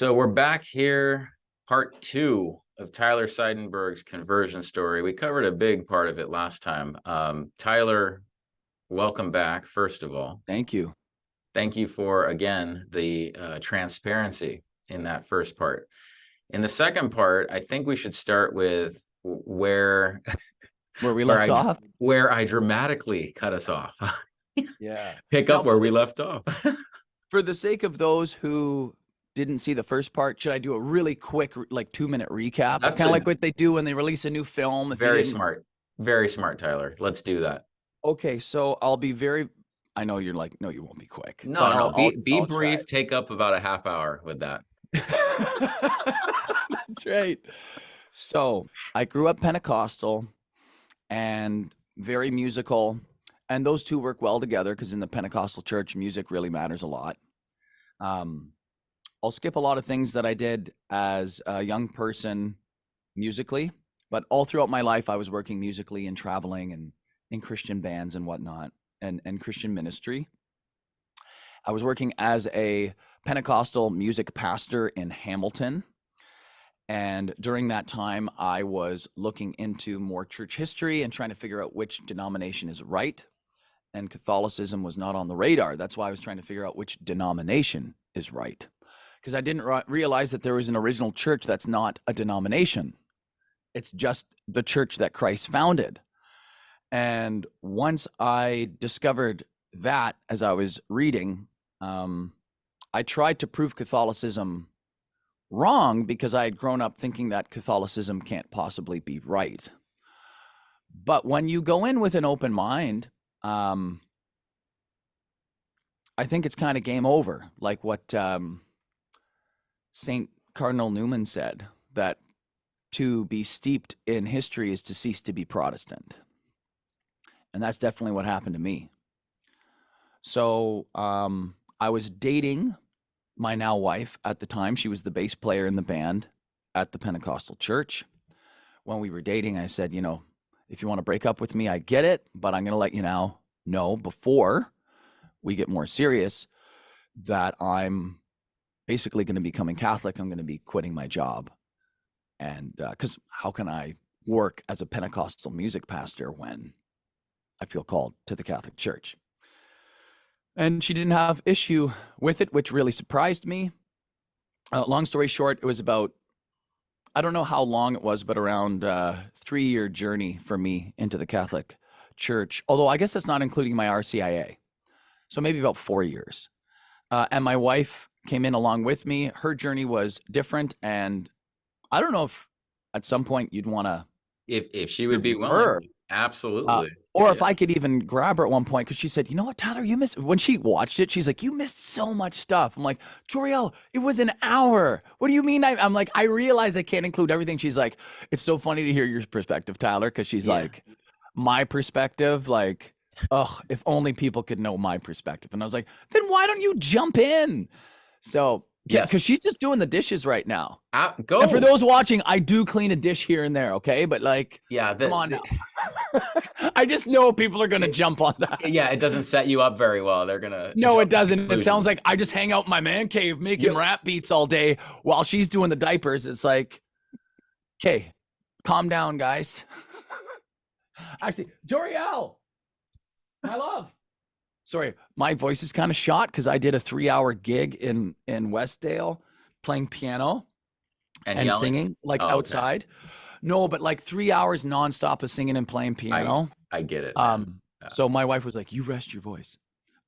So we're back here, part 2 of Tyler Seidenberg's conversion story. We covered a big part of it last time. Tyler, welcome back, first of all. Thank you. Thank you for, again, the transparency in that first part. In the second part, I think we should start with where we left off. Where I dramatically cut us off. Yeah. Pick up where we left off. For the sake of those who didn't see the first part, should I do a really quick, like 2-minute recap? Kind of like what they do when they release a new film. Very smart. Very smart, Tyler. Let's do that. Okay, so I'll be I know you're like, no, you won't be quick. No, be brief. Take up about a half hour with that. That's right. So I grew up Pentecostal and very musical. And those two work well together because in the Pentecostal church, music really matters a lot. I'll skip a lot of things that I did as a young person musically, but all throughout my life, I was working musically and traveling and in Christian bands and whatnot and Christian ministry. I was working as a Pentecostal music pastor in Hamilton. And during that time, I was looking into more church history and trying to figure out which denomination is right. And Catholicism was not on the radar. That's why I was trying to figure out which denomination is right. Because I didn't realize that there was an original church that's not a denomination. It's just the church that Christ founded. And once I discovered that as I was reading, I tried to prove Catholicism wrong because I had grown up thinking that Catholicism can't possibly be right. But when you go in with an open mind, I think it's kind of game over, like what St. Cardinal Newman said, that to be steeped in history is to cease to be Protestant. And that's definitely what happened to me. So I was dating my now wife at the time. She was the bass player in the band at the Pentecostal church. When we were dating, I said, you know, if you want to break up with me, I get it, but I'm going to let you know before we get more serious that I'm basically going to be becoming Catholic. I'm going to be quitting my job. And because how can I work as a Pentecostal music pastor when I feel called to the Catholic Church? And she didn't have issue with it, which really surprised me. Long story short, it was about, I don't know how long it was, but around a 3-year journey for me into the Catholic Church. Although I guess that's not including my RCIA. So maybe about 4 years. And my wife came in along with me. Her journey was different. And I don't know if at some point you'd want to. If she would be willing. Absolutely. Or if I could even grab her at one point, because she said, you know what, Tyler, you missed, when she watched it, she's like, you missed so much stuff. I'm like, Jorielle, it was an hour. What do you mean? I'm like, I realize I can't include everything. She's like, it's so funny to hear your perspective, Tyler, because she's like, my perspective, like, ugh, if only people could know my perspective. And I was like, then why don't you jump in? So, because she's just doing the dishes right now. Go. And for those watching, I do clean a dish here and there, okay? But like, come on now. I just know people are going to jump on that. Yeah, it doesn't set you up very well. They're going to. No, it doesn't. It sounds like I just hang out in my man cave making rap beats all day while she's doing the diapers. It's like, okay, calm down, guys. Actually, Joriel, my love. Sorry, my voice is kind of shot because I did a 3-hour gig in Westdale playing piano and singing outside. Okay. No, but like 3 hours nonstop of singing and playing piano. I get it. So my wife was like, you rest your voice.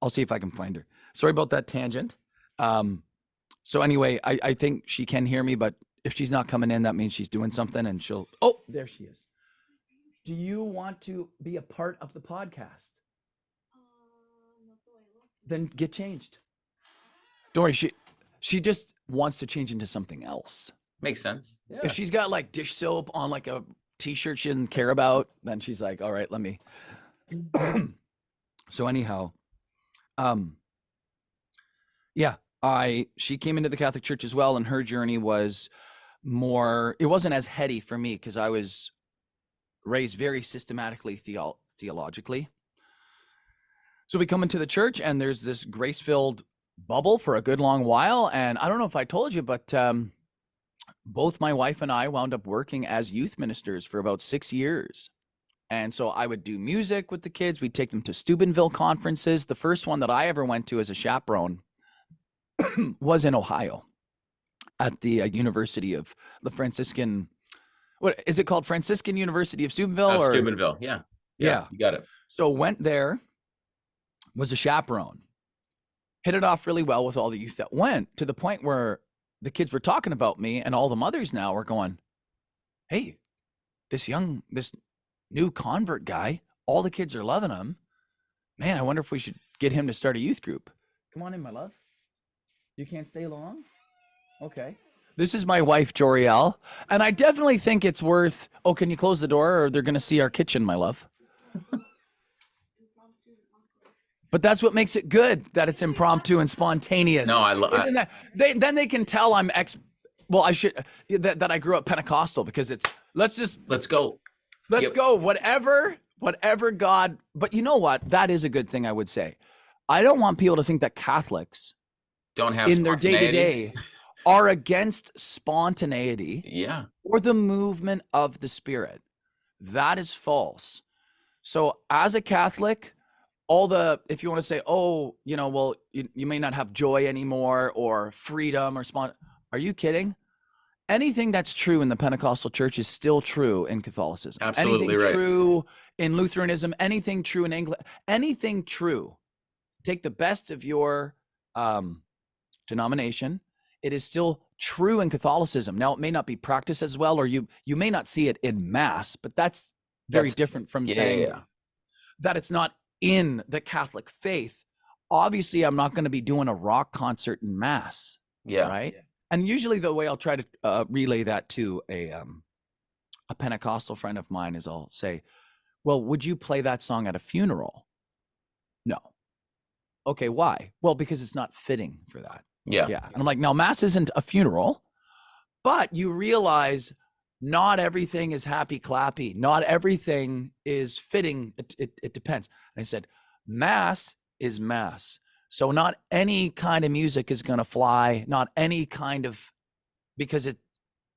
I'll see if I can find her. Sorry about that tangent. So anyway, I think she can hear me, but if she's not coming in, that means she's doing something and oh, there she is. Do you want to be a part of the podcast? Then get changed. Don't worry, she just wants to change into something else. Makes sense. Yeah. If she's got like dish soap on like a t-shirt she doesn't care about, then she's like, all right, let me. So anyhow, she came into the Catholic Church as well, and her journey was more, it wasn't as heady for me because I was raised very systematically theologically. So we come into the church and there's this grace-filled bubble for a good long while. And I don't know if I told you, but both my wife and I wound up working as youth ministers for about 6 years. And so I would do music with the kids. We'd take them to Steubenville conferences. The first one that I ever went to as a chaperone was in Ohio at the University of the Franciscan, what is it called? Franciscan University of Steubenville? Or Steubenville. Yeah. Yeah. You got it. So went there, was a chaperone, hit it off really well with all the youth that went, to the point where the kids were talking about me, and all the mothers now are going, hey, this new convert guy, all the kids are loving him. Man, I wonder if we should get him to start a youth group. Come on in, my love. You can't stay long? Okay. This is my wife, Jorielle, and I definitely think it's worth, oh, can you close the door, or they're going to see our kitchen, my love? But that's what makes it good, that it's impromptu and spontaneous. No, I love that. Then they can tell I'm that I grew up Pentecostal, because it's let's go. Let's go. Whatever God. But you know what? That is a good thing, I would say. I don't want people to think that Catholics don't have in their day-to-day are against spontaneity, yeah, or the movement of the Spirit. That is false. So as a Catholic, if you want to say, oh, well, you may not have joy anymore, or freedom, or are you kidding? Anything that's true in the Pentecostal church is still true in Catholicism. Absolutely anything right. True in Lutheranism, anything true in England, anything true. Take the best of your denomination. It is still true in Catholicism. Now, it may not be practiced as well, or you may not see it in Mass, but that's very different from saying that it's not in the Catholic faith. Obviously, I'm not going to be doing a rock concert in Mass. Yeah. Right. And usually the way I'll try to relay that to a Pentecostal friend of mine is, I'll say, well, would you play that song at a funeral? No. Okay, why? Well, because it's not fitting for that. Yeah. And I'm like, now, Mass isn't a funeral, but you realize not everything is happy clappy. Not everything is fitting. It depends. And I said, Mass is Mass. So not any kind of music is going to fly. Not any kind of, because it's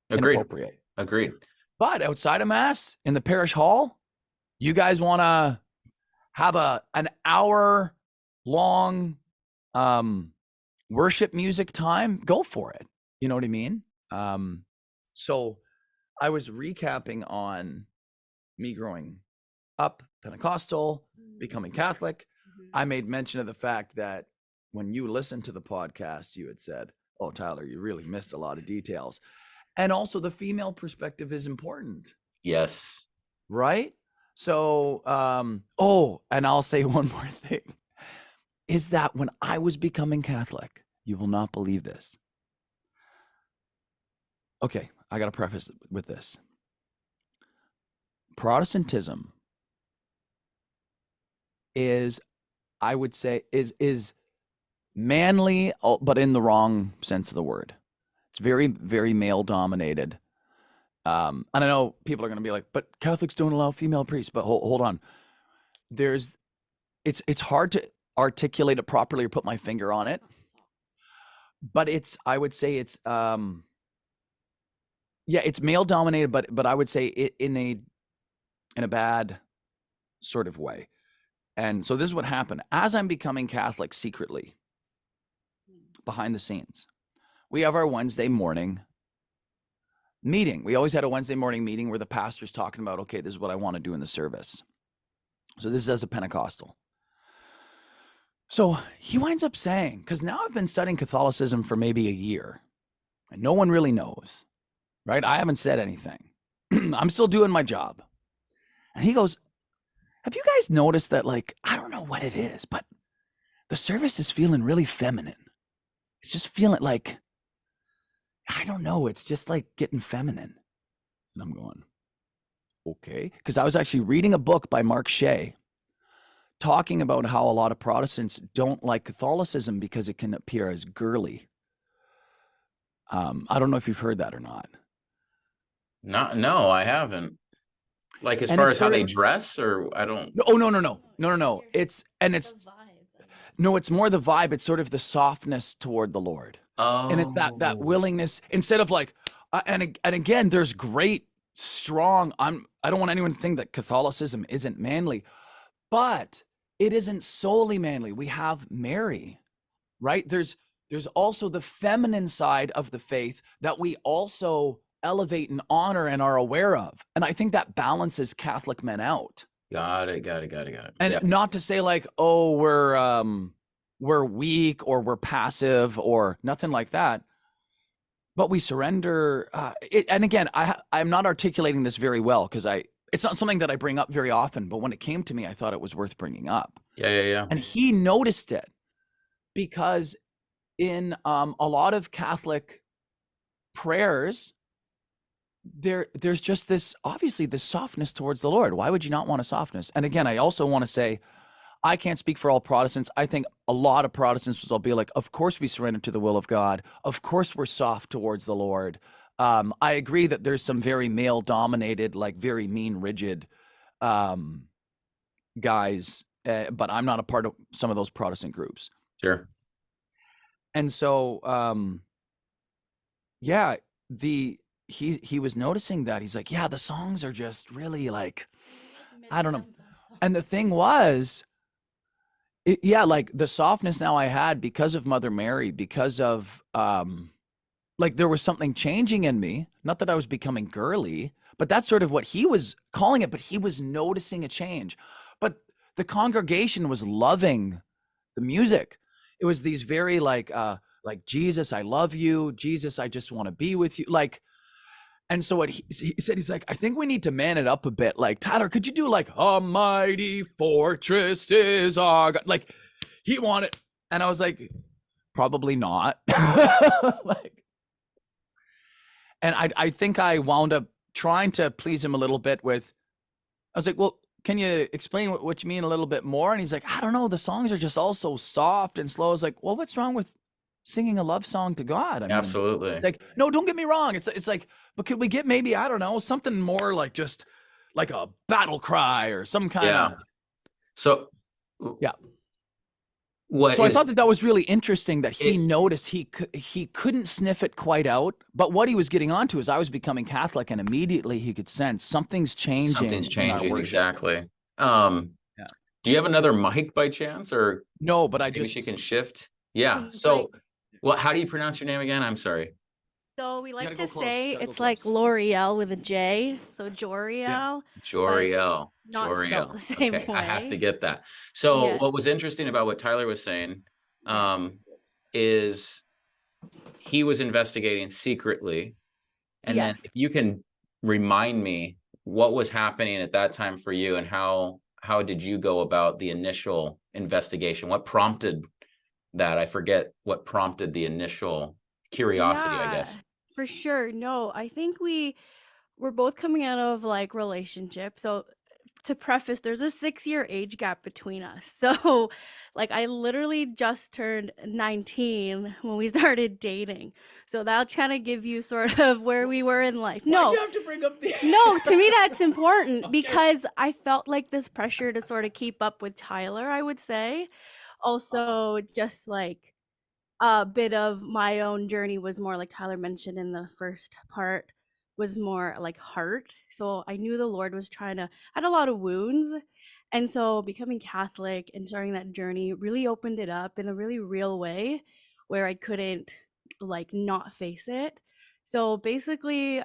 inappropriate. Agreed. But outside of Mass, in the parish hall, you guys want to have an hour long worship music time, go for it. You know what I mean? So I was recapping on me growing up Pentecostal, becoming Catholic. I made mention of the fact that when you listened to the podcast, you had said, oh, Tyler, you really missed a lot of details. And also the female perspective is important. Yes. Right? So, and I'll say one more thing, is that when I was becoming Catholic, you will not believe this. Okay, I got to preface with this. Protestantism is, I would say, is manly, but in the wrong sense of the word. It's very, very male dominated. And I know people are going to be like, but Catholics don't allow female priests. But hold on. It's hard to articulate it properly or put my finger on it. But I would say it's male dominated, but I would say it in a bad sort of way. And so this is what happened. As I'm becoming Catholic secretly, behind the scenes, we have our Wednesday morning meeting. We always had a Wednesday morning meeting where the pastor's talking about, okay, this is what I want to do in the service. So this is as a Pentecostal. So he winds up saying, because now I've been studying Catholicism for maybe a year, and no one really knows, right? I haven't said anything. I'm still doing my job. And he goes, have you guys noticed that, like, I don't know what it is, but the service is feeling really feminine. It's just feeling like, I don't know, it's just like getting feminine. And I'm going, okay. Because I was actually reading a book by Mark Shea talking about how a lot of Protestants don't like Catholicism because it can appear as girly. I don't know if you've heard that or not. No, I haven't. Like, as far as how they dress, or I don't. Oh, no. It's No, it's more the vibe. It's sort of the softness toward the Lord. And it's that Oh, willingness instead of like, and again, there's great, strong, I don't want anyone to think that Catholicism isn't manly, but it isn't solely manly. We have Mary, right? There's also the feminine side of the faith that we also elevate and honor and are aware of. And I think that balances Catholic men out. got it, got it, got it, got it. And Yeah, not to say like, oh, we're weak or we're passive or nothing like that, but we surrender. And again, I'm not articulating this very well because it's not something that I bring up very often. But when it came to me, I thought it was worth bringing up. yeah, yeah, yeah. And he noticed it because in a lot of Catholic prayers, there's just this, obviously, this softness towards the Lord. Why would you not want a softness? And again, I also want to say, I can't speak for all Protestants. I think a lot of Protestants will be like, of course we surrender to the will of God. Of course we're soft towards the Lord. I agree that there's some very male dominated, like very mean, rigid guys, but I'm not a part of some of those Protestant groups. Sure. And so, yeah, he was noticing that. He's like, yeah, the songs are just really like, I don't know. And the thing was, yeah, like the softness now I had because of Mother Mary, because of like there was something changing in me. Not that I was becoming girly, but that's sort of what he was calling it. But he was noticing a change. But the congregation was loving the music. It was these very like Jesus, I love you. Jesus, I just want to be with you. Like, and so what he said, he's like, I think we need to man it up a bit. Like, Tyler, could you do like a mighty fortress is our God? Like, he wanted, and I was like, probably not. Like, and I think I wound up trying to please him a little bit with, I was like, well, can you explain what you mean a little bit more? And he's like, I don't know. The songs are just all so soft and slow. I was like, well, what's wrong with singing a love song to God? I mean, Absolutely. it's like, no, don't get me wrong. It's like, but could we get maybe, I don't know, something more like just like a battle cry or some kind Yeah. of, So, yeah. what So I is thought that was really interesting that he it? noticed he couldn't sniff it quite out, but what he was getting onto is I was becoming Catholic, and immediately he could sense something's Something's changing in our changing, worship. exactly. Um, Yeah. do you have another mic by chance, or No, but I maybe she just, can shift? Yeah. He's like, So, well, how do you pronounce your name again? I'm sorry. so we you like gotta to go close. say Gotta go it's like close. L'Oreal with a J, so Yeah. Joriel, but it's Joriel. not spelled Joriel. the same Okay, I have to way. get that. So, Yeah. what was interesting about what Tyler was saying, Yes. is he was investigating secretly. And then if Yes. you can remind me what was happening at that time for you, and how did you go about the initial investigation? What prompted that? I forget what prompted the initial curiosity, I Yeah, guess. for sure. No, I think we're both coming out of like relationship. So to preface, there's a 6-year age gap between us. So like I literally just turned 19 when we started dating. So that'll kind of give you sort of where we were in life. Why'd No, you have to bring up the no, to me that's important Okay. because I felt like this pressure to sort of keep up with Tyler, I would say. Also, just like a bit of my own journey was more like Tyler mentioned in the first part was more like heart. So I knew the Lord was trying to I had a lot of wounds. And so becoming Catholic and starting that journey really opened it up in a really real way where I couldn't like not face it. So basically,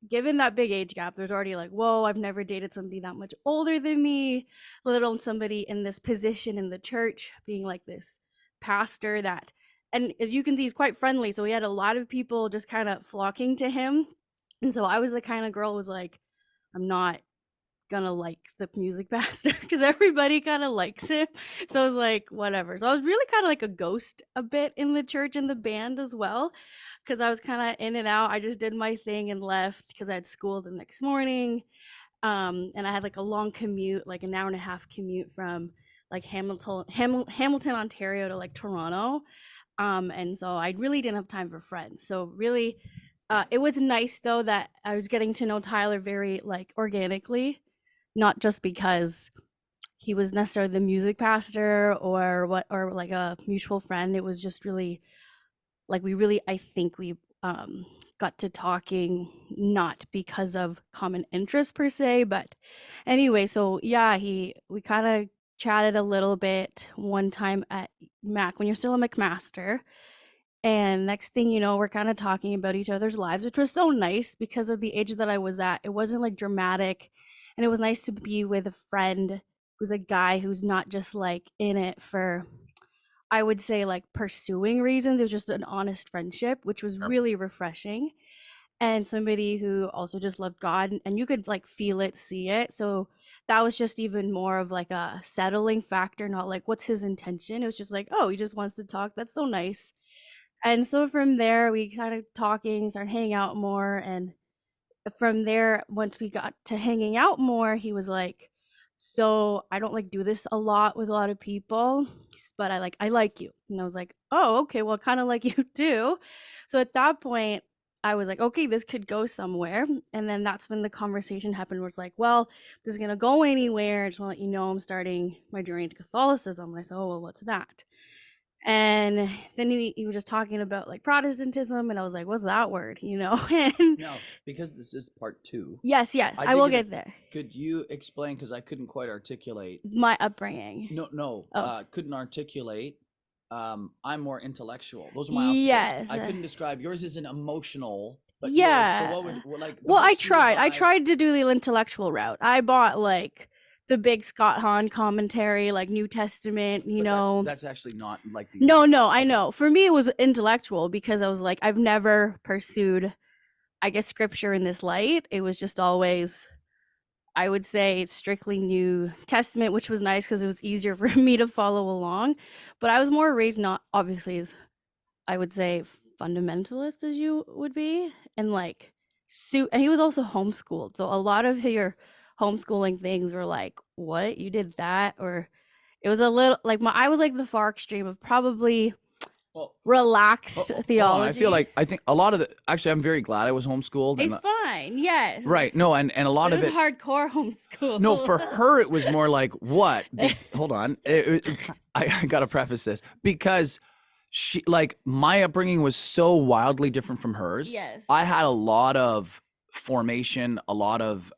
given that big age gap, there's already like, whoa, I've never dated somebody that much older than me, let alone somebody in this position in the church, being like this pastor that and as you can see, he's quite friendly. So he had a lot of people just kind of flocking to him. And so I was the kind of girl who was like, I'm not gonna like the music pastor because everybody kind of likes him. So I was like, whatever. So I was really kind of like a ghost a bit in the church and the band as well. Cause I was kind of in and out. I just did my thing and left because I had school the next morning. And I had like a long commute, like an hour and a half commute from like Hamilton, Ontario to like Toronto. And so I really didn't have time for friends. So really, it was nice though that I was getting to know Tyler very like organically, not just because he was necessarily the music pastor or like a mutual friend. It was just really like I think we got to talking, not because of common interest per se, but anyway, so yeah, we kind of chatted a little bit one time at Mac when you're still a McMaster. And next thing you know, we're kind of talking about each other's lives, which was so nice because of the age that I was at. It wasn't like dramatic. And it was nice to be with a friend who's a guy who's not just like in it for, I would say, like pursuing reasons. It was just an honest friendship, which was Sure. really refreshing. And somebody who also just loved God, and you could like feel it, see it. So that was just even more of like a settling factor, not like what's his intention. It was just like, oh, he just wants to talk. That's so nice. And so from there, we kind of talking, started hanging out more. And from there, once we got to hanging out more, he was like, so I don't like do this a lot with a lot of people, but I like you. And I was like, oh, okay, well, kind of like you too. So at that point, I was like, okay, this could go somewhere. And then that's when the conversation happened where it's like, well, this is going to go anywhere. I just want to let you know I'm starting my journey into Catholicism. And I said, oh, well, what's that? And then he was just talking about like Protestantism, and I was like, what's that word? And Now, because this is part 2, yes, I I will did get there. could you explain, because I couldn't quite articulate. My upbringing. No, Oh. couldn't articulate. I'm more intellectual. Those are my obstacles. Yes. I couldn't describe. Yours is an emotional, but Yeah. yours, so what would, like, the Well, I books you would tried. I buy- tried to do the intellectual route. I bought like the big Scott Hahn commentary, like New Testament, but know. that's actually not like the. No, I Okay. know. For me, it was intellectual because I was like, I've never pursued, I guess, scripture in this light. It was just always, I would say, strictly New Testament, which was nice because it was easier for me to follow along. But I was more raised not obviously as, I would say, fundamentalist as you would be, and like and he was also homeschooled, so a lot of your homeschooling things were like, what, you did that? Or it was a little like I was like the far extreme of probably relaxed theology. I think a lot of actually, I'm very glad I was homeschooled. It's fine, yes. Right. No, and a lot But of it was hardcore homeschool. No, for her it was more like what? Hold on, I got to preface this because she, like, my upbringing was so wildly different from hers. Yes. I had a lot of formation, a lot of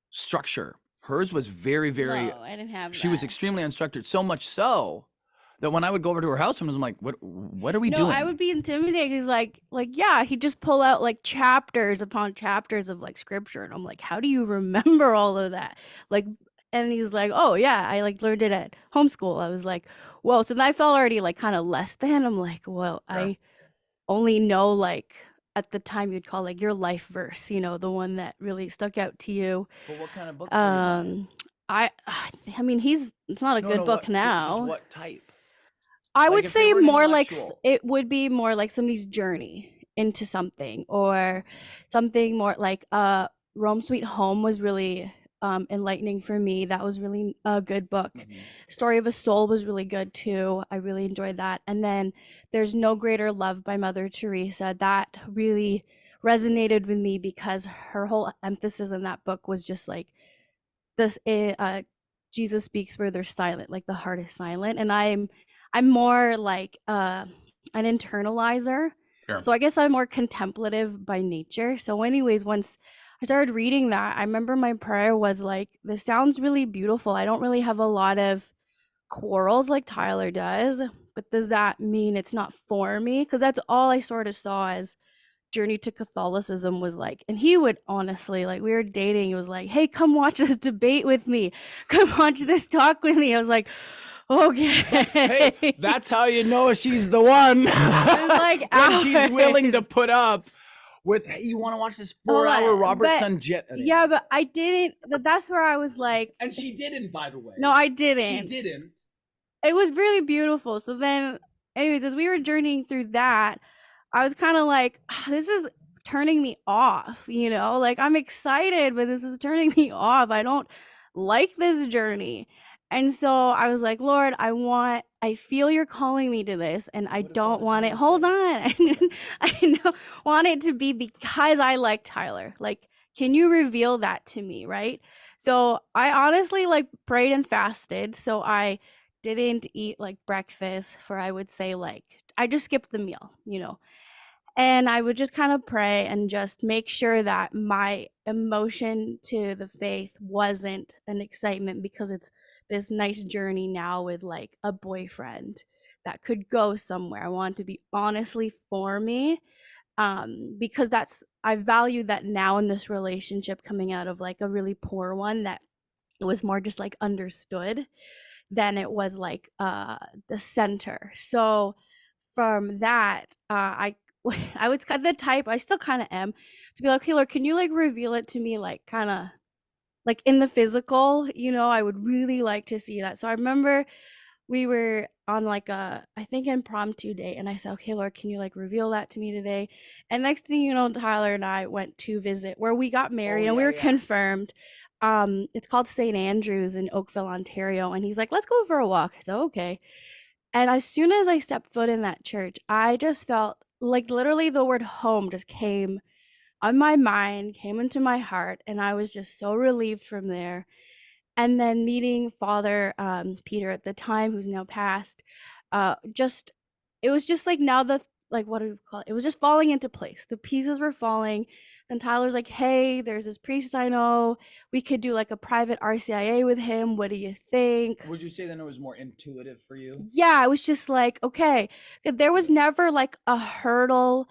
structure. Hers was very, very. No, I didn't have. She was extremely unstructured. So much so that when I would go over to her house, sometimes I'm like, "What are we doing?" I would be intimidated. He's like, yeah, he'd just pull out like chapters upon chapters of like scripture, and I'm like, how do you remember all of that? Like, and he's like, oh yeah, I like learned it at homeschool. I was like, whoa. So then I felt already like kind of less than. I'm like, well, Yeah. I only know like at the time you'd call like your life verse, the one that really stuck out to you. But what kind of books were you buying? I mean, it's not a good book now. Just what type? I Like, would if they say were more like intellectual. it would be more like somebody's journey into something, or something more like Rome Sweet Home was really enlightening for me. That was really a good book. Story of a Soul was really good too. I really enjoyed that. And then there's No Greater Love by Mother Teresa. That really resonated with me because her whole emphasis in that book was just like this Jesus speaks where they're silent, like the heart is silent. And I'm more like an internalizer. Sure. So I guess I'm more contemplative by nature. So anyways, once I started reading that, I remember my prayer was like, this sounds really beautiful. I don't really have a lot of quarrels like Tyler does, but does that mean it's not for me? Because that's all I sort of saw as journey to Catholicism was like. And he would honestly, like, we were dating, it was like, hey, come watch this debate with me, come watch this talk with me. I was like, okay. Hey, that's how you know she's the one. Like, when she's willing to put up with, hey, you want to watch this 4-hour Robertson jet? Yeah, but I didn't. But that's where I was like, and she didn't, by the way. No, I didn't. She didn't. It was really beautiful. So then, anyways, as we were journeying through that, I was kind of like, this is turning me off, like I'm excited, but this is turning me off. I don't like this journey. And so I was like, Lord, I feel you're calling me to this, and I don't want it. Hold on. I want it to be because I like Tyler. Like, can you reveal that to me, right? So I honestly like prayed and fasted. So I didn't eat like breakfast for, I would say, like, I just skipped the meal, you know. And I would just kind of pray and just make sure that my emotion to the faith wasn't an excitement because it's this nice journey now with like a boyfriend that could go somewhere. I want it to be honestly for me, because that's, I value that now in this relationship coming out of like a really poor one, that it was more just like understood than it was like the center. So from that, I was kind of the type, I still kind of am, to be like, okay, Lord, can you like reveal it to me, like kind of like in the physical, you know? I would really like to see that. So I remember we were on like a, I think, impromptu date, and I said, okay, Lord, can you like reveal that to me today? And next thing you know, Tyler and I went to visit where we got married, and we were confirmed. It's called St. Andrews in Oakville, Ontario, and he's like, let's go for a walk. I said, okay. And as soon as I stepped foot in that church, I just felt like literally the word home just came on my mind, came into my heart, and I was just so relieved from there. And then meeting Father Peter at the time, who's now passed, just, it was just like, now the, like, what do you call it? It was just falling into place. The pieces were falling. Then Tyler's like, hey, there's this priest I know. We could do like a private RCIA with him. What do you think? Would you say then it was more intuitive for you? Yeah, I was just like, okay. There was never like a hurdle,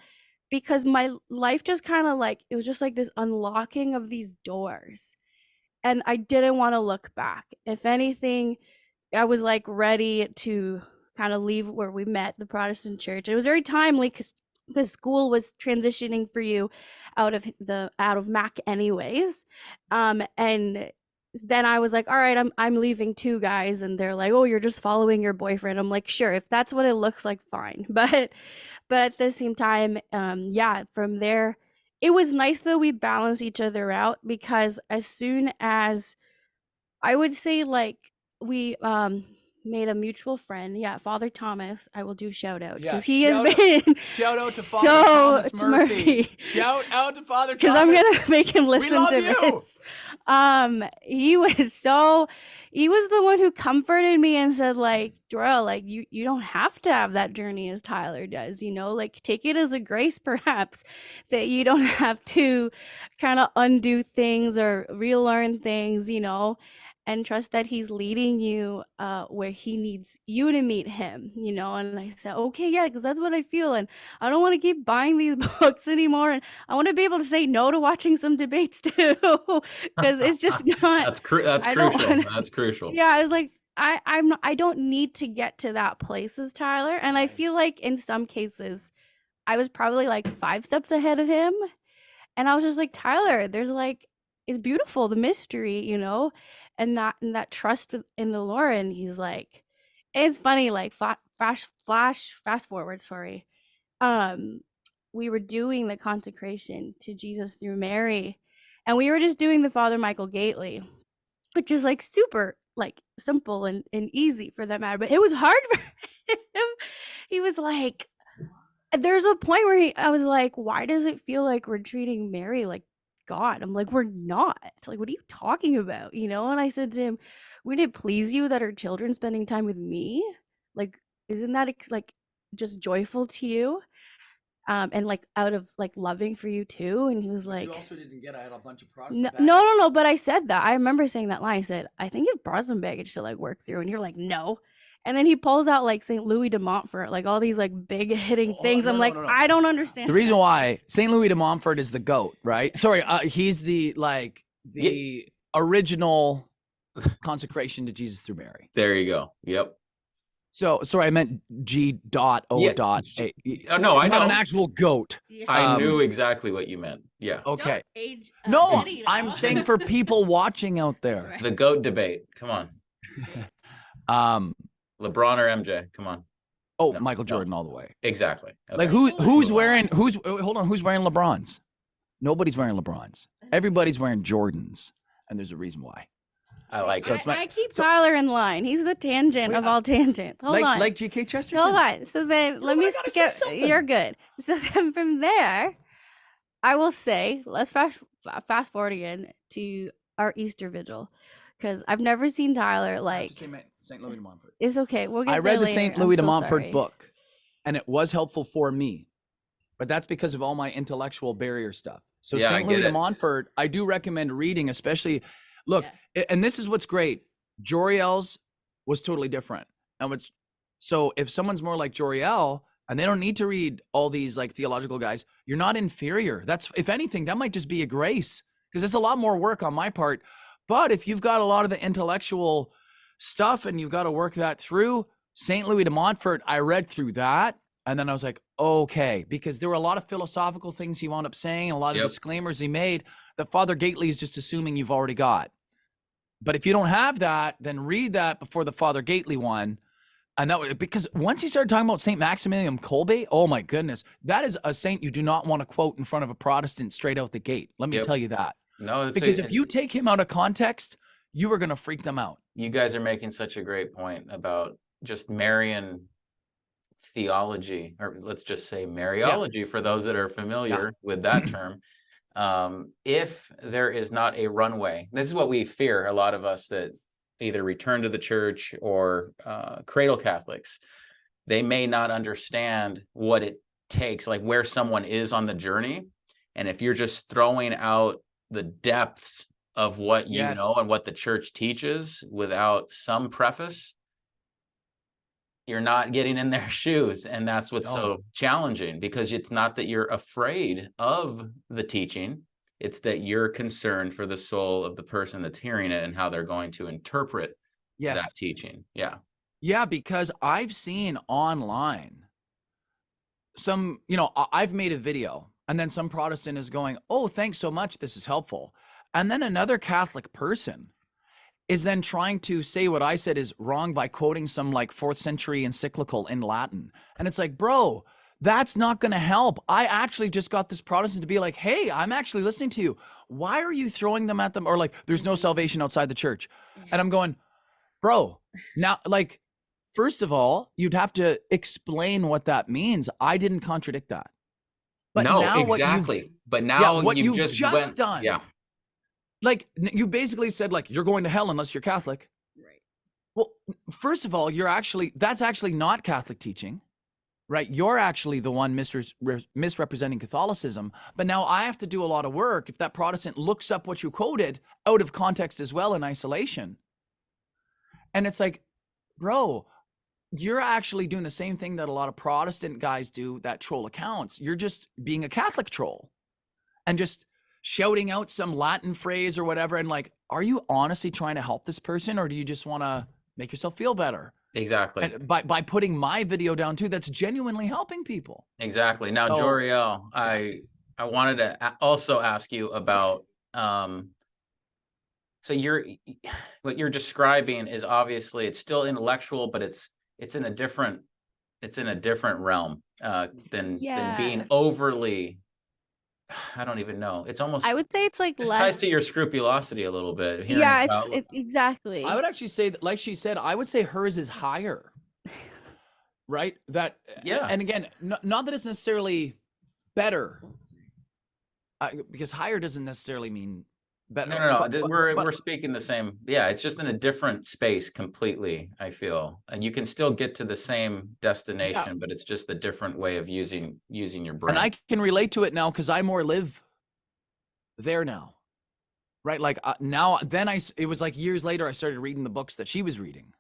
because my life just kind of like, it was just like this unlocking of these doors. And I didn't want to look back. If anything, I was like ready to kind of leave where we met, the Protestant church. It was very timely because the school was transitioning for you out of Mac anyways. And then I was like, all right, I'm leaving too, guys. And they're like, oh, you're just following your boyfriend. I'm like, sure, if that's what it looks like, fine. But at the same time, yeah, from there, it was nice that we balance each other out, because as soon as, I would say, like, we made a mutual friend, yeah, Father Thomas, I will do shout out, Yeah, because he has shout out- been Shout out to so Father Thomas to Murphy. Shout out to Father Thomas. because I'm gonna make him listen love to you. this. He was the one who comforted me and said, like, Joriel, like, you don't have to have that journey as Tyler does, you know, like, take it as a grace, perhaps, that you don't have to kind of undo things or relearn things, you know, and trust that he's leading you where he needs you to meet him, you know. And I said, okay, yeah, because that's what I feel, and I don't want to keep buying these books anymore, and I want to be able to say no to watching some debates too, because it's just not. That's I don't crucial. wanna, That's crucial. yeah, I was like, I don't need to get to that place as Tyler, and I feel like in some cases I was probably like 5 steps ahead of him, and I was just like, Tyler, there's like, it's beautiful, the mystery, you know, and that trust in the Lord. And he's like, it's funny, like fast forward, sorry. Um, we were doing the consecration to Jesus through Mary, and we were just doing the Father Michael Gately, which is like super like simple and easy for that matter, but it was hard for him. He was like, there's a point where I was like, why does it feel like we're treating Mary like God? I'm like, we're not. Like, what are you talking about? You know? And I said to him, would it please you that our children spending time with me? Like, isn't that like just joyful to you? And like out of like loving for you too. And he was like, you also didn't get out a bunch of no, Protestant no. But I said that. I remember saying that line. I said, I think you have Protestant baggage to like work through. And you're like, no. And then he pulls out like St. Louis de Montfort, like all these like big hitting things. I'm like, I don't understand. The reason why St. Louis de Montfort is the GOAT, right? Sorry, he's the original consecration to Jesus through Mary. There you go. Yep. So sorry, I meant G.O. Yeah. dot. No, I know. Not an actual goat. Yeah. I knew exactly what you meant. Yeah. Okay. Don't age No, Eddie, I'm though. saying for people watching out there. Right. The GOAT debate. Come on. LeBron or MJ? Come on. Oh, No, Michael no. Jordan all the way. Exactly. Okay. Like who's wearing hold on, who's wearing LeBrons? Nobody's wearing LeBrons. Everybody's wearing Jordans, and there's a reason why. I like So it. it's my- I keep Tyler in line. He's the tangent of all tangents. Hold on. Like GK Chesterton. Hold on. So then let but me I gotta say skip. something. You're good. So then from there, I will say, let's fast forward again to our Easter vigil, because I've never seen Tyler I have like. to say St. Louis de Montfort. It's okay. We'll get I there read the later. St. I'm Louis de so Montfort sorry. book, and it was helpful for me, but that's because of all my intellectual barrier stuff. So Yeah, I St. Louis get de it. Montfort, I do recommend reading, especially, look, and this is what's great. Joriel's was totally different. And so if someone's more like Joriel, and they don't need to read all these like theological guys, you're not inferior. That's, if anything, that might just be a grace, because it's a lot more work on my part. But if you've got a lot of the intellectual stuff and you've got to work that through, St. Louis de Montfort, I read through that. And then I was like, okay, because there were a lot of philosophical things he wound up saying, and a lot of disclaimers he made that Father Gately is just assuming you've already got. But if you don't have that, then read that before the Father Gately one. And that, because once he started talking about St. Maximilian Kolbe, oh my goodness, that is a saint you do not want to quote in front of a Protestant straight out the gate. Let me tell you that. No, because if you take him out of context, you are going to freak them out. You guys are making such a great point about just Marian theology, or let's just say mariology, for those that are familiar with that term. If there is not a runway, this is what we fear, a lot of us that either return to the church or cradle Catholics, they may not understand what it takes, like where someone is on the journey. And if you're just throwing out the depths of what you know and what the church teaches without some preface, you're not getting in their shoes. And that's what's so challenging, because it's not that you're afraid of the teaching, it's that you're concerned for the soul of the person that's hearing it and how they're going to interpret that teaching. Yeah, because I've seen online some, I've made a video and then some Protestant is going, oh, thanks so much, this is helpful. And then another Catholic person is then trying to say what I said is wrong by quoting some like 4th century encyclical in Latin. And it's like, bro, that's not going to help. I actually just got this Protestant to be like, hey, I'm actually listening to you. Why are you throwing them at them? Or like, there's no salvation outside the church. And I'm going, bro, now, like, first of all, you'd have to explain what that means. I didn't contradict that. But no, now exactly. But now what you've just done. Yeah. Like, you basically said, like, you're going to hell unless you're Catholic. Right. Well, first of all, that's actually not Catholic teaching, right? You're actually the one misrepresenting Catholicism. But now I have to do a lot of work if that Protestant looks up what you quoted out of context as well in isolation. And it's like, bro, you're actually doing the same thing that a lot of Protestant guys do that troll accounts. You're just being a Catholic troll and just shouting out some Latin phrase or whatever. And like, are you honestly trying to help this person, or do you just want to make yourself feel better? Exactly. And by putting my video down too, that's genuinely helping people. Exactly. Now, Joriel, I wanted to also ask you about, so what you're describing is obviously, it's still intellectual, but it's in a different realm than being overly, I don't even know. It's almost, I would say it's like this less ties to your scrupulosity a little bit. Exactly. I would actually say that, like she said, I would say hers is higher. Right? That, and again, not that it's necessarily better, because higher doesn't necessarily mean better. No. We're speaking the same. Yeah, it's just in a different space completely, I feel. And you can still get to the same destination, but it's just a different way of using your brain. And I can relate to it now because I more live there now. Right? Like it was like years later I started reading the books that she was reading.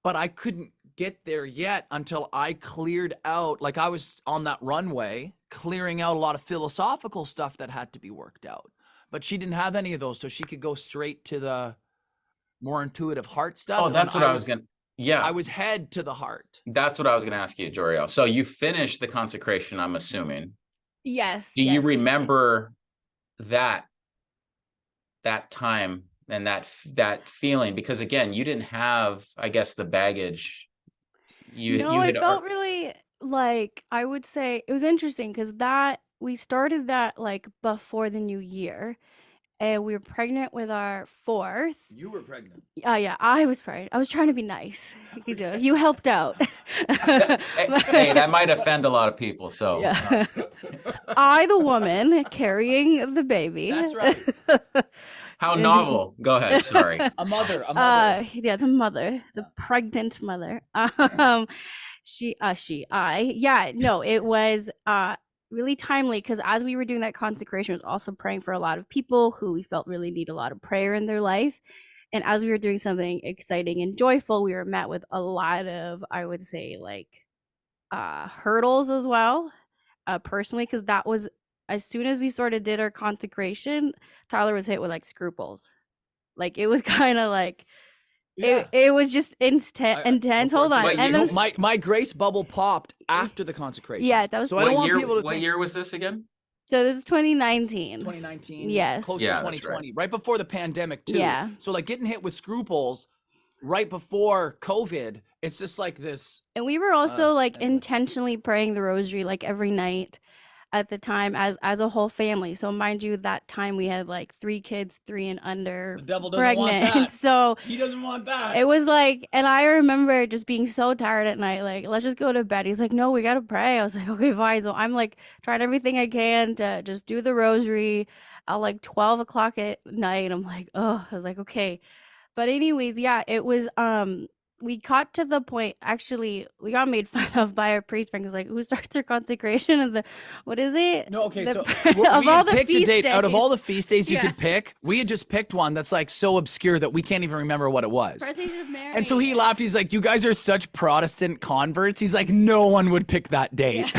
But I couldn't get there yet until I cleared out, like I was on that runway, clearing out a lot of philosophical stuff that had to be worked out. But she didn't have any of those, so she could go straight to the more intuitive heart stuff. Oh, that's what I was going to, I was head to the heart. That's what I was going to ask you, Joriel. So you finished the consecration, I'm assuming. Yes. Do you remember that time and that feeling? Because again, you didn't have, I guess, the baggage. I felt really, like, I would say it was interesting because we started that like before the new year, and we were pregnant with our 4th. You were pregnant. Yeah, I was pregnant. I was trying to be nice. You helped out. Hey, that might offend a lot of people. So I, the woman carrying the baby. That's right. How novel. Go ahead. Sorry. A mother. Yeah, the mother, the pregnant mother. Yeah, no, it was really timely because as we were doing that consecration, I was also praying for a lot of people who we felt really need a lot of prayer in their life. And as we were doing something exciting and joyful, we were met with a lot of, I would say, like hurdles as well, personally, because that was as soon as we sort of did our consecration, Tyler was hit with like scruples. Like it was kind of like it was just intense. Hold on, But and you- then my grace bubble popped after the consecration. yeah, that was. So I don't want people to what think year was this again? So this is 2019. 2019, Yes. close Yeah, to that's 2020, right before the pandemic too. Yeah. So like getting hit with scruples right before COVID, it's just like this. And we were also like anyway. intentionally praying the rosary like every night at the time as a whole family. So mind you, that time we had like 3 kids, 3 and under, The devil doesn't want pregnant. that. So He doesn't want that. it was like, and I remember just being so tired at night, like, let's just go to bed. He's like, no, we gotta pray. I was like, okay, fine. So I'm like trying everything I can to just do the rosary at like 12 o'clock at night. I'm like, oh, I was like, okay. But anyways, yeah, it was we got to the point, actually we got made fun of by our priest friend, because like, who starts their consecration of the, what is it? No, okay, The so prayer- we of all had the picked a feast date out of days. all the feast days you Yeah. could pick. We had just picked one that's like so obscure that we can't even remember what it was. Presentation of Mary. And so he laughed. He's like, "You guys are such Protestant converts." He's like, "No one would pick that date."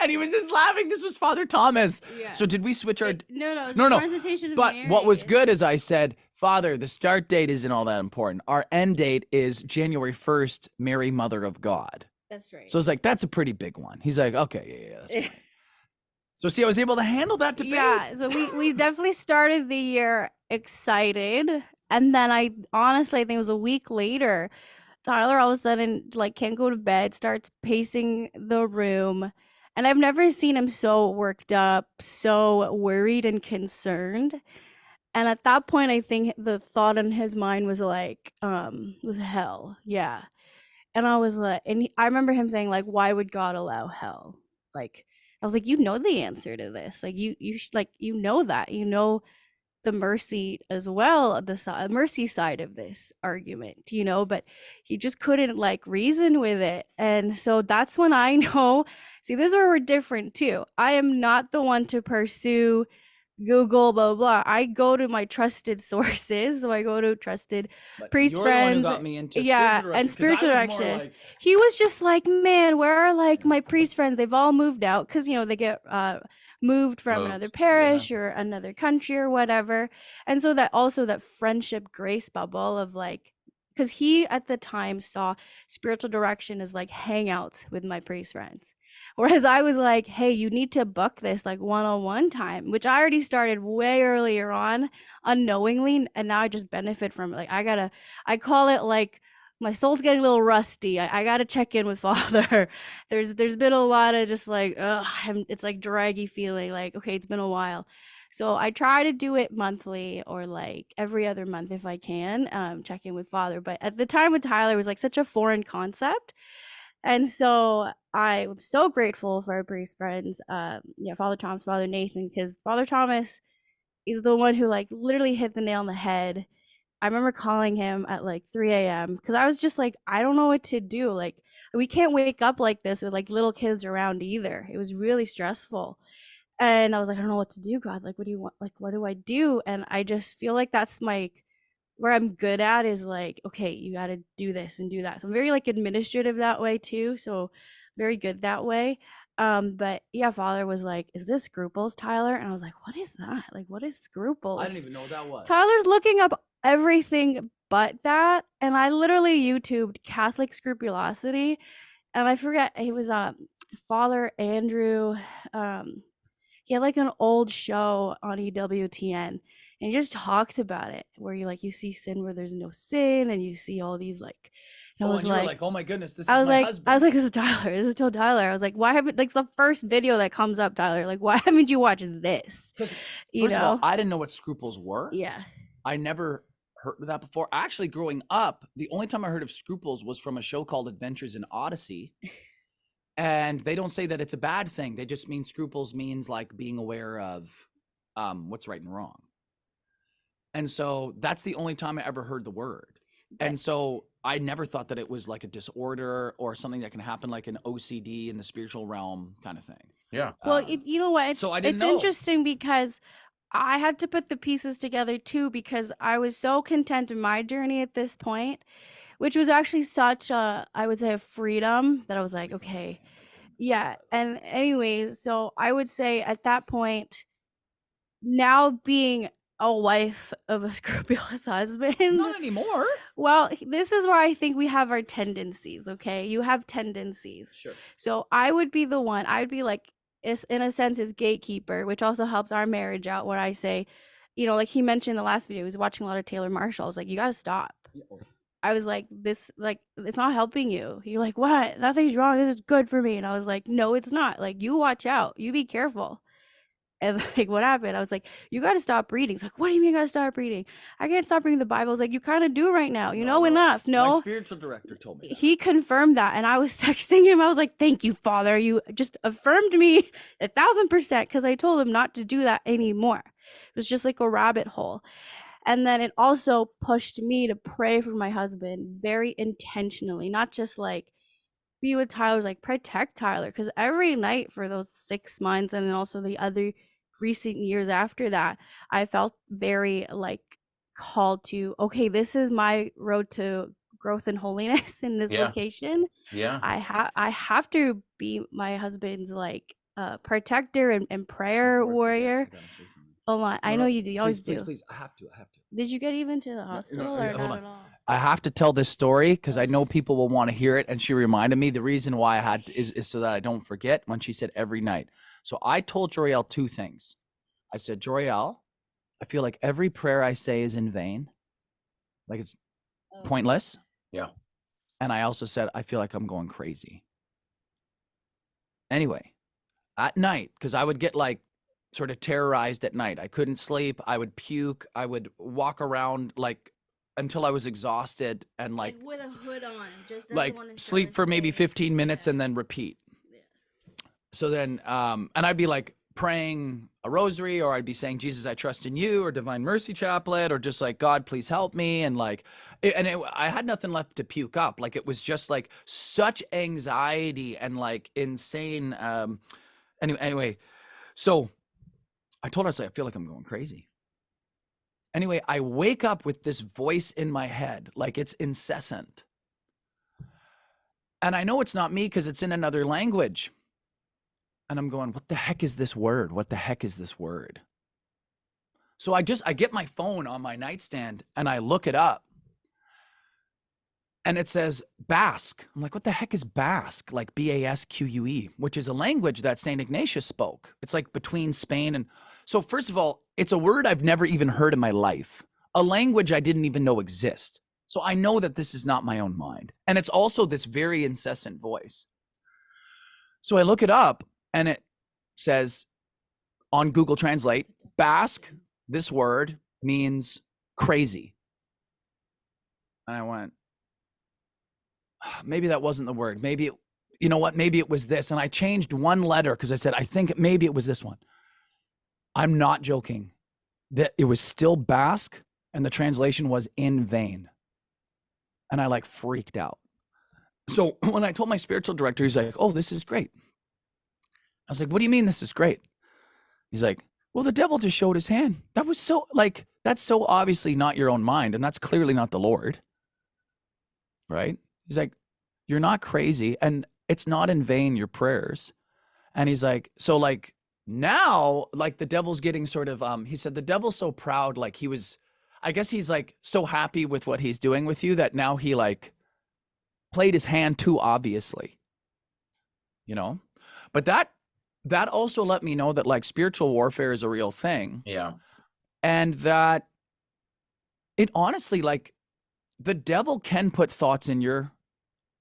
And he was just laughing. This was Father Thomas. Yeah. So did we switch our? No, No. Presentation of But Mary. what was good is I said, Father, the start date isn't all that important. Our end date is January 1st, Mary, Mother of God. That's right. So I was like, that's a pretty big one. He's like, okay, yeah, that's fine. So see, I was able to handle that debate. Yeah, so we definitely started the year excited, and then I honestly think it was a week later, Tyler all of a sudden like can't go to bed, starts pacing the room, and I've never seen him so worked up, so worried and concerned. And at that point, I think the thought in his mind was like, was hell, yeah. And I was like, I remember him saying like, why would God allow hell? Like, I was like, you know the answer to this. Like like, you know that, you know the mercy as well, the mercy side of this argument, you know, but he just couldn't like reason with it. And so that's when I know, see, this is where we're different too. I am not the one to pursue Google, blah, blah. I go to my trusted sources. So I go to trusted But priest you're the one friends. who got me into Yeah, spiritual and direction, 'cause I spiritual was more direction. like- He was just like, man, where are like my priest friends? They've all moved out because, you know, they get moved from Moved, another parish or another country or whatever. And so that also that friendship grace bubble of like, because he at the time saw spiritual direction as like hangouts with my priest friends. Whereas I was like, hey, you need to book this like one-on-one time, which I already started way earlier on unknowingly. And now I just benefit from it. Like I call it like my soul's getting a little rusty. I got to check in with Father. There's been a lot of just like, it's like draggy feeling like, okay, it's been a while. So I try to do it monthly or like every other month if I can, check in with Father. But at the time with Tyler, it was like such a foreign concept. And so I'm so grateful for our priest friends, Father Thomas, Father Nathan, because Father Thomas is the one who like literally hit the nail on the head. I remember calling him at like 3 a.m. because I was just like, I don't know what to do. Like, we can't wake up like this with like little kids around either. It was really stressful. And I was like, I don't know what to do, God. Like, what do you want? Like, what do I do? And I just feel like that's where I'm good at is like, okay, you got to do this and do that. So I'm very like administrative that way too. So very good that way. But yeah, Father was like, is this scruples, Tyler? And I was like, what is that? Like, what is scruples? I didn't even know what that was. Tyler's looking up everything but that. And I literally YouTubed Catholic scrupulosity. And I forget, it was Father Andrew. He had like an old show on EWTN. And he just talks about it, where you see sin where there's no sin, and you see all these like. And I was and you were like, like, oh my goodness, this I is was my like, husband. I was like, this is Tyler. This is still Tyler. I was like, why haven't like it's the first video that comes up, Tyler? Like, why haven't you watched this? First You of all, know? I didn't know what scruples were. Yeah. I never heard of that before. Actually, growing up, the only time I heard of scruples was from a show called Adventures in Odyssey. And they don't say that it's a bad thing. They just mean scruples means like being aware of what's right and wrong. And so that's the only time I ever heard the word. And so I never thought that it was like a disorder or something that can happen like an OCD in the spiritual realm kind of thing. Yeah. Well, you know what? So I didn't It's know. interesting because I had to put the pieces together too, because I was so content in my journey at this point, which was actually such a, I would say, a freedom that I was like, okay, yeah. And anyways, so I would say at that point, now being a wife of a scrupulous husband, Not anymore. well, this is where I think we have our tendencies, okay? You have tendencies. Sure. So I would be the one, I would be like, in a sense, his gatekeeper, which also helps our marriage out, where I say, you know, like he mentioned in the last video, he was watching a lot of Taylor Marshall. I was like, you got to stop. I was like, this, like, it's not helping you. You're like, what? Nothing's wrong. This is good for me. And I was like, no, it's not. Like, you watch out. You be careful. And like, what happened? I was like, you got to stop reading. It's like, what do you mean I got to stop reading? I can't stop reading the Bible. I was like, you kind of do right now. You know, enough. My No, spiritual director told me that. he confirmed that. And I was texting him. I was like, thank you, Father. You just affirmed me 1,000%, because I told him not to do that anymore. It was just like a rabbit hole. And then it also pushed me to pray for my husband very intentionally, not just like be with Tyler's, like protect Tyler. Because every night for those 6 months, and then also the other recent years after that, I felt very like called to, okay, this is my road to growth and holiness in this vocation. Yeah. I have to be my husband's like protector and prayer warrior. Hold on, I know you do. You always do. Please, I have to. Did you get even to the hospital or hold not on. at all? I have to tell this story because I know people will want to hear it. And she reminded me the reason why I had to, is so that I don't forget when she said every night. So I told Joriel 2 things. I said, Joriel, I feel like every prayer I say is in vain. Like it's pointless. Yeah. And I also said, I feel like I'm going crazy. Anyway, at night, because I would get like sort of terrorized at night. I couldn't sleep. I would puke. I would walk around like until I was exhausted and like with a hood on, just like sleep for maybe 15 minutes and then repeat. Yeah. So then, and I'd be like praying a rosary, or I'd be saying, Jesus, I trust in you, or Divine Mercy Chaplet, or just like, God, please help me. And like, I had nothing left to puke up. Like, it was just like such anxiety and like insane. Anyway, so I told her, I was like, I feel like I'm going crazy. Anyway, I wake up with this voice in my head, like it's incessant. And I know it's not me because it's in another language. And I'm going, what the heck is this word? What the heck is this word? So I get my phone on my nightstand and I look it up. And it says Basque. I'm like, what the heck is Basque? Like Basque, which is a language that St. Ignatius spoke. It's like between Spain and... So first of all, it's a word I've never even heard in my life. A language I didn't even know exist. So I know that this is not my own mind. And it's also this very incessant voice. So I look it up and it says on Google Translate, Basque, this word means crazy. And I went, maybe that wasn't the word. Maybe, you know what? Maybe it was this. And I changed one letter because I said, I think maybe it was this one. I'm not joking. That it was still Basque and the translation was in vain. And I like freaked out. So when I told my spiritual director, he's like, oh, this is great. I was like, what do you mean this is great? He's like, well, the devil just showed his hand. That was so like, that's so obviously not your own mind. And that's clearly not the Lord. Right? He's like, you're not crazy. And it's not in vain, your prayers. And he's like, so like now, like the devil's getting sort of, he said, the devil's so proud. Like he was, I guess he's like so happy with what he's doing with you that now he like played his hand too obviously, you know? But that also let me know that like spiritual warfare is a real thing. Yeah. And that it honestly, like the devil can put thoughts in your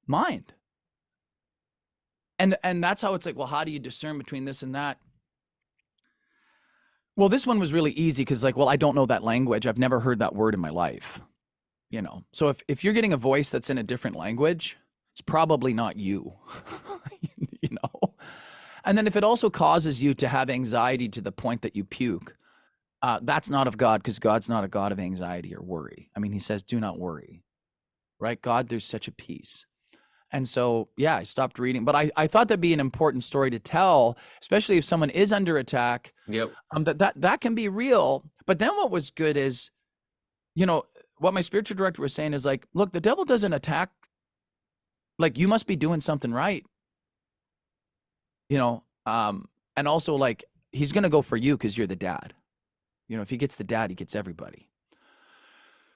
mind. And that's how it's like, well, how do you discern between this and that? Well, this one was really easy because like, well, I don't know that language. I've never heard that word in my life, you know? So if you're getting a voice that's in a different language, it's probably not you, you know? And then if it also causes you to have anxiety to the point that you puke, That's not of God, because God's not a God of anxiety or worry. I mean, he says, do not worry, right? God, there's such a peace. And so, yeah, I stopped reading, but I thought that'd be an important story to tell, especially if someone is under attack, Yep. that can be real. But then what was good is, what my spiritual director was saying is like, look, the devil doesn't attack. Like, you must be doing something right, and also like, he's going to go for you because you're the dad. If he gets the dad, he gets everybody.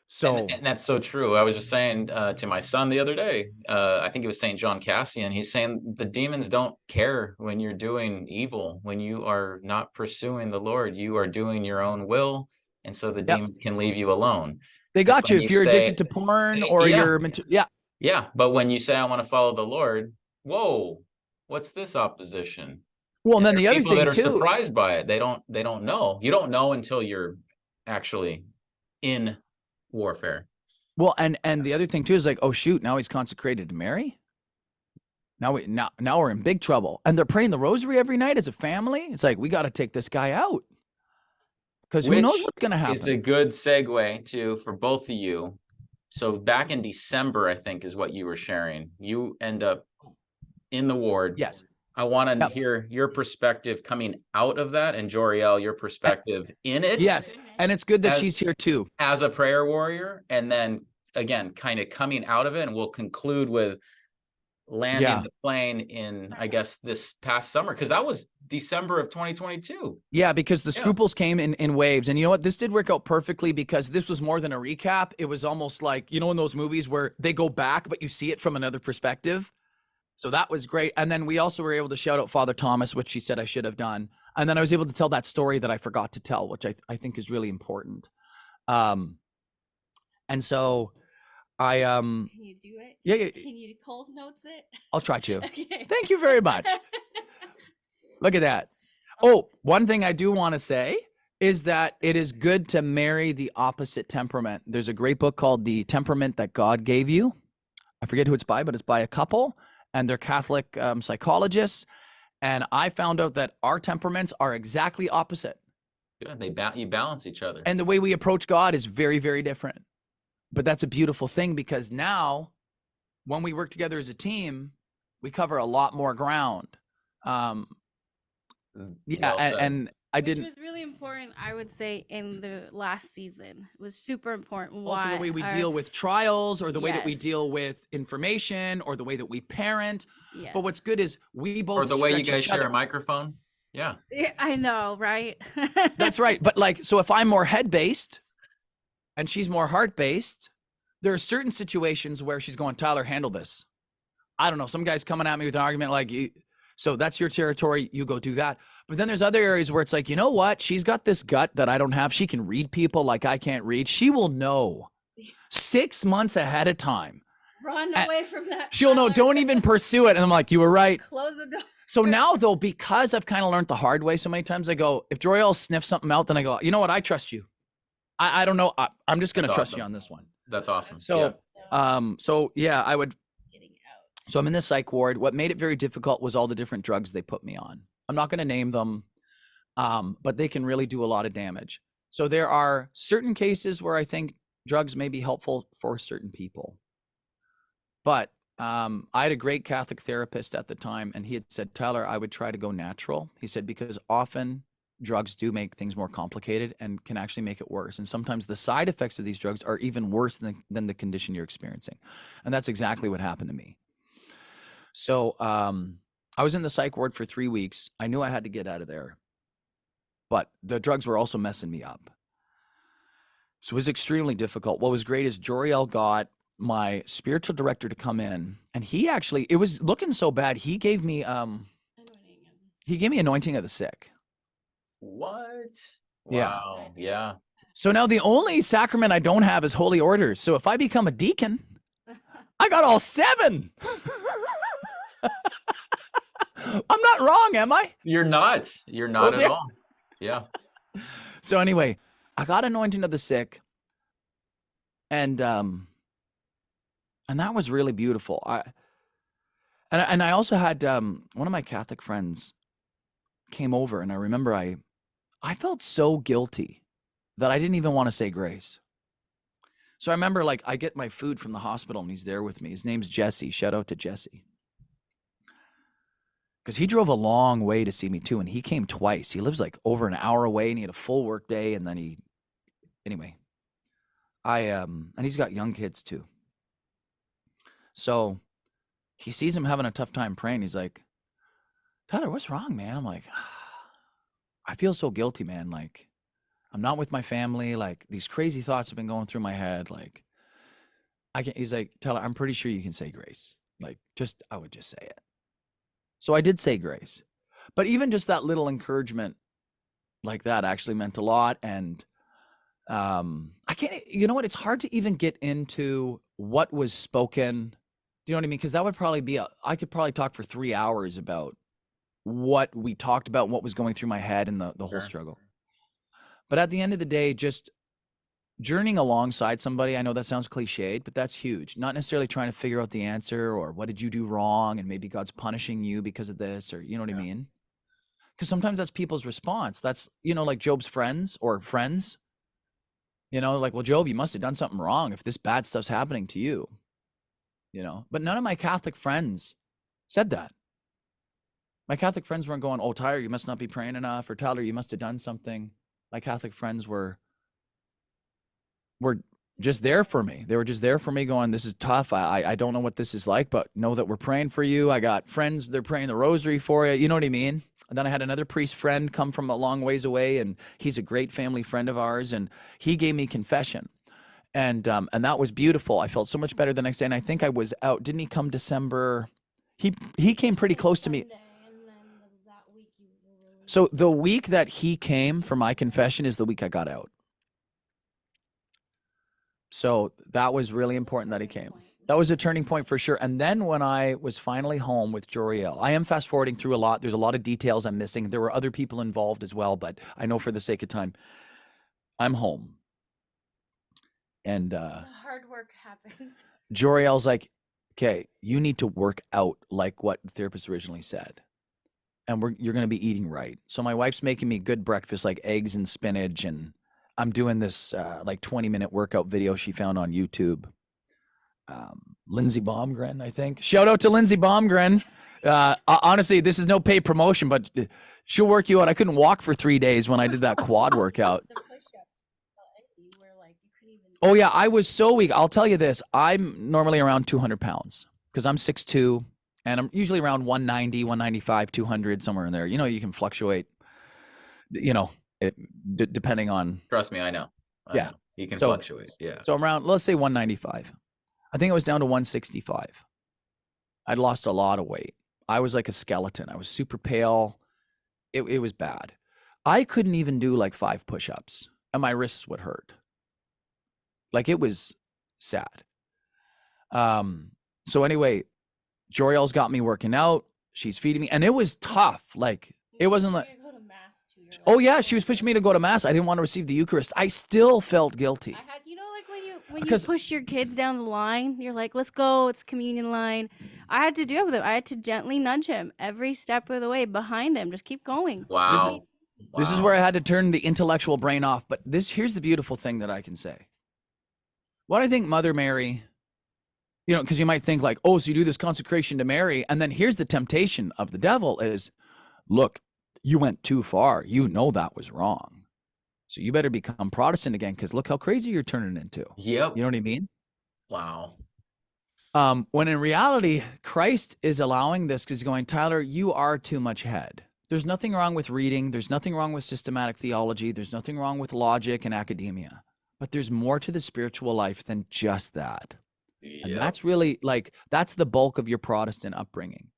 So And that's so true. I was just saying to my son the other day, I think it was St. John Cassian, he's saying the demons don't care when you're doing evil. When you are not pursuing the Lord, you are doing your own will. And so the yep, demons can leave you alone. they But got you when if you you're say, addicted to porn or yeah, yeah. but when you say, I want to follow the Lord, whoa, what's this opposition? Well, and And then there the are other people that thing are too. surprised by it. They don't know. You don't know until you're actually in warfare. Well, and the other thing too is like, oh shoot, now he's consecrated to Mary. Now we're in big trouble. And they're praying the rosary every night as a family. It's like, we got to take this guy out, because who knows Which what's going to is a happen. good segue to for both of you. So back in December, I think is what you were sharing. You end up in the ward. Yes. I want to Yep. hear your perspective coming out of that, and Joriel, your perspective in it. Yes. And it's good that as, she's here too. as a prayer warrior, and then again, kind of coming out of it, and we'll conclude with landing the plane in, I guess, this past summer, because that was December of 2022. Yeah, because the scruples came in waves. And you know what? This did work out perfectly, because this was more than a recap. It was almost like, in those movies where they go back, but you see it from another perspective. So that was great. And then we also were able to shout out Father Thomas, which she said I should have done. And then I was able to tell that story that I forgot to tell, which I think is really important. And so I Can you do it? Yeah. Can you Cole's notes it? I'll try to. Okay. Thank you very much. Look at that. Oh, one thing I do want to say is that it is good to marry the opposite temperament. There's a great book called The Temperament That God Gave You. I forget who it's by, but it's by a couple, and they're Catholic psychologists. And I found out that our temperaments are exactly opposite. Good. You balance each other. And the way we approach God is very, very different. But that's a beautiful thing, because now when we work together as a team, we cover a lot more ground. And I didn't. Which was really important, I would say, in the last season. It was super important. Also, the way we deal with trials, or the way that we deal with information, or the way that we parent. Yes. But what's good is we both. Or the way you guys share a microphone. Yeah. I know, right? That's right. But so if I'm more head-based and she's more heart-based, there are certain situations where she's going, Tyler, handle this. I don't know. Some guy's coming at me with an argument like, so that's your territory. You go do that. But then there's other areas where it's like, you know what? She's got this gut that I don't have. She can read people like I can't read. She will know 6 months ahead of time. Run away from that. She'll know. Don't even pursue it. And I'm like, you were right. Close the door. So now, though, because I've kind of learned the hard way so many times, I go, if Joriel sniffs something out, then I go, you know what? I trust you. I don't know. I'm just going to trust you on this one. That's awesome. So, I would. So I'm in the psych ward. What made it very difficult was all the different drugs they put me on. I'm not going to name them, but they can really do a lot of damage. So there are certain cases where I think drugs may be helpful for certain people. But I had a great Catholic therapist at the time, and he had said, Tyler, I would try to go natural. He said, because often drugs do make things more complicated and can actually make it worse. And sometimes the side effects of these drugs are even worse than the condition you're experiencing. And that's exactly what happened to me. So I was in the psych ward for 3 weeks. I knew I had to get out of there, but the drugs were also messing me up. So it was extremely difficult. What was great is Joriel got my spiritual director to come in, and he actually, it was looking so bad, he gave me anointing of the sick. What? Wow. Yeah. So now the only sacrament I don't have is holy orders. So if I become a deacon, I got all 7. I'm not wrong, am I? You're not at all. Yeah. So anyway, I got anointing of the sick, and that was really beautiful. I also had one of my Catholic friends came over, and I remember I felt so guilty that I didn't even want to say grace. So I remember, like, I get my food from the hospital and he's there with me. His name's Jesse. Shout out to Jesse. Because he drove a long way to see me too, and he came twice. He lives like over an hour away, and he had a full work day, and then anyway, and he's got young kids too. So he sees him having a tough time praying. He's like, Tyler, what's wrong, man? I'm like, I feel so guilty, man. Like, I'm not with my family. Like, these crazy thoughts have been going through my head. Like, he's like, Tyler, I'm pretty sure you can say grace. Like, I would just say it. So I did say grace. But even just that little encouragement like that actually meant a lot. And I can't, you know what? It's hard to even get into what was spoken. Do you know what I mean? Because that would probably be, I could probably talk for 3 hours about what we talked about, what was going through my head and the whole struggle. But at the end of the day, just journeying alongside somebody, I know that sounds cliched, but that's huge. Not necessarily trying to figure out the answer or what did you do wrong and maybe God's punishing you because of this, or you know what I mean? Because sometimes that's people's response. That's, you know, like Job's friends, you know, like, well, Job, you must have done something wrong if this bad stuff's happening to you, you know? But none of my Catholic friends said that. My Catholic friends weren't going, oh, Tyler, you must not be praying enough, or Tyler, you must have done something. My Catholic friends were just there for me. They were just there for me going, this is tough. I don't know what this is like, but know that we're praying for you. I got friends, they're praying the rosary for you. You know what I mean? And then I had another priest friend come from a long ways away, and he's a great family friend of ours, and he gave me confession. And that was beautiful. I felt so much better the next day. And I think I was out. Didn't he come December? He came pretty close to me. So the week that he came for my confession is the week I got out. So that was really important that he came. That was a turning point for sure. And then when I was finally home with Joriel, I am fast forwarding through a lot. There's a lot of details I'm missing. There were other people involved as well, but I know for the sake of time, I'm home. And the hard work happens. Joriel's like, okay, you need to work out like what the therapist originally said. And you're going to be eating right. So my wife's making me good breakfast, like eggs and spinach, and I'm doing this like 20-minute workout video she found on YouTube. Lindsay Baumgren, I think. Shout out to Lindsay Baumgren. Honestly, this is no paid promotion, but she'll work you out. I couldn't walk for 3 days when I did that quad workout. Oh yeah, I was so weak. I'll tell you this. I'm normally around 200 pounds because I'm 6'2", and I'm usually around 190, 195, 200, somewhere in there. You know, you can fluctuate, you know, depending on. Trust me, I know. I know. You can fluctuate. Yeah. So around, let's say 195. I think it was down to 165. I'd lost a lot of weight. I was like a skeleton. I was super pale. It was bad. I couldn't even do like 5 push-ups, and my wrists would hurt. Like, it was sad. So anyway, Joriel's got me working out. She's feeding me, and it was tough. Like, it wasn't like, oh yeah, she was pushing me to go to mass. I didn't want to receive the Eucharist. I still felt guilty. You know, like when you push your kids down the line, you're like, let's go, it's communion line. I had to do it with him. I had to gently nudge him every step of the way behind him. Just keep going. Wow. This is where I had to turn the intellectual brain off. But here's the beautiful thing that I can say. What I think Mother Mary, you know, because you might think like, oh, so you do this consecration to Mary. And then here's the temptation of the devil is, look, you went too far. You know that was wrong. So you better become Protestant again, because look how crazy you're turning into. Yep. You know what I mean? Wow. When in reality, Christ is allowing this because he's going, Tyler, you are too much head. There's nothing wrong with reading. There's nothing wrong with systematic theology. There's nothing wrong with logic and academia. But there's more to the spiritual life than just that. Yep. And that's really like, that's the bulk of your Protestant upbringing.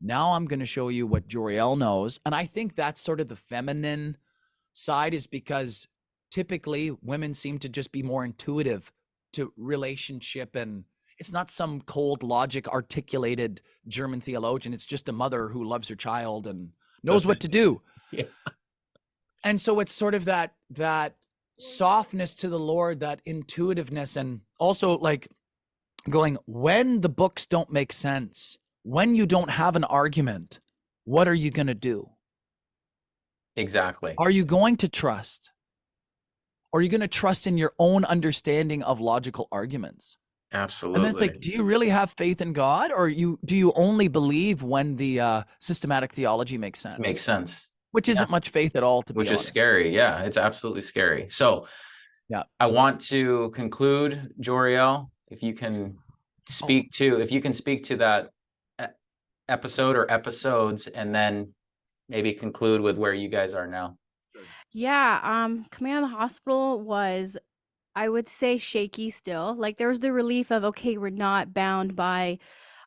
Now I'm going to show you what Joriel knows. And I think that's sort of the feminine side, is because typically women seem to just be more intuitive to relationship. And it's not some cold logic articulated German theologian. It's just a mother who loves her child and knows what to do. Yeah. And so it's sort of that softness to the Lord, that intuitiveness, and also like going, when the books don't make sense, when you don't have an argument, what are you going to do? Exactly. Are you going to trust? Or are you going to trust in your own understanding of logical arguments? Absolutely. And then it's like, do you really have faith in God, or do you only believe when the systematic theology makes sense? Makes sense. Which isn't much faith at all, to be honest. Which is scary. Yeah, it's absolutely scary. So yeah, I want to conclude, Joriel, if you can speak to that episode or episodes, and then maybe conclude with where you guys are now. Yeah, coming out of the hospital was, I would say, shaky still. Like, there was the relief of, okay, we're not bound by,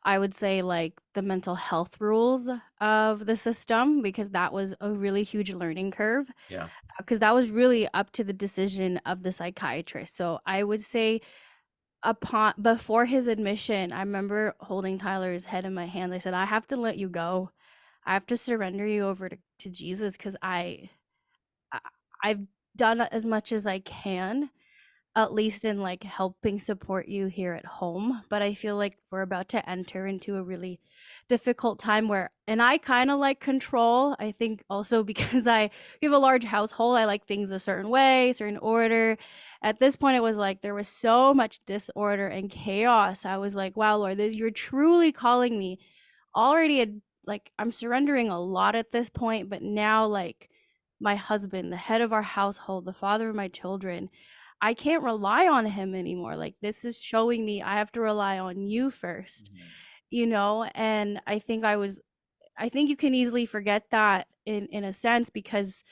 I would say, like, the mental health rules of the system, because that was a really huge learning curve. Yeah. Because that was really up to the decision of the psychiatrist. So I would say, before his admission, I remember holding Tyler's head in my hand. I said, I have to let you go. I have to surrender you over to Jesus, because I've done as much as I can, at least in like helping support you here at home. But I feel like we're about to enter into a really difficult time where, and I kind of like control. I think also because we have a large household, I like things a certain way, certain order. At this point, it was like there was so much disorder and chaos. I was like, wow, Lord, you're truly calling me. Already, like, I'm surrendering a lot at this point, but now, like, my husband, the head of our household, the father of my children, I can't rely on him anymore. Like, this is showing me I have to rely on you first, and I think you can easily forget that in a sense, because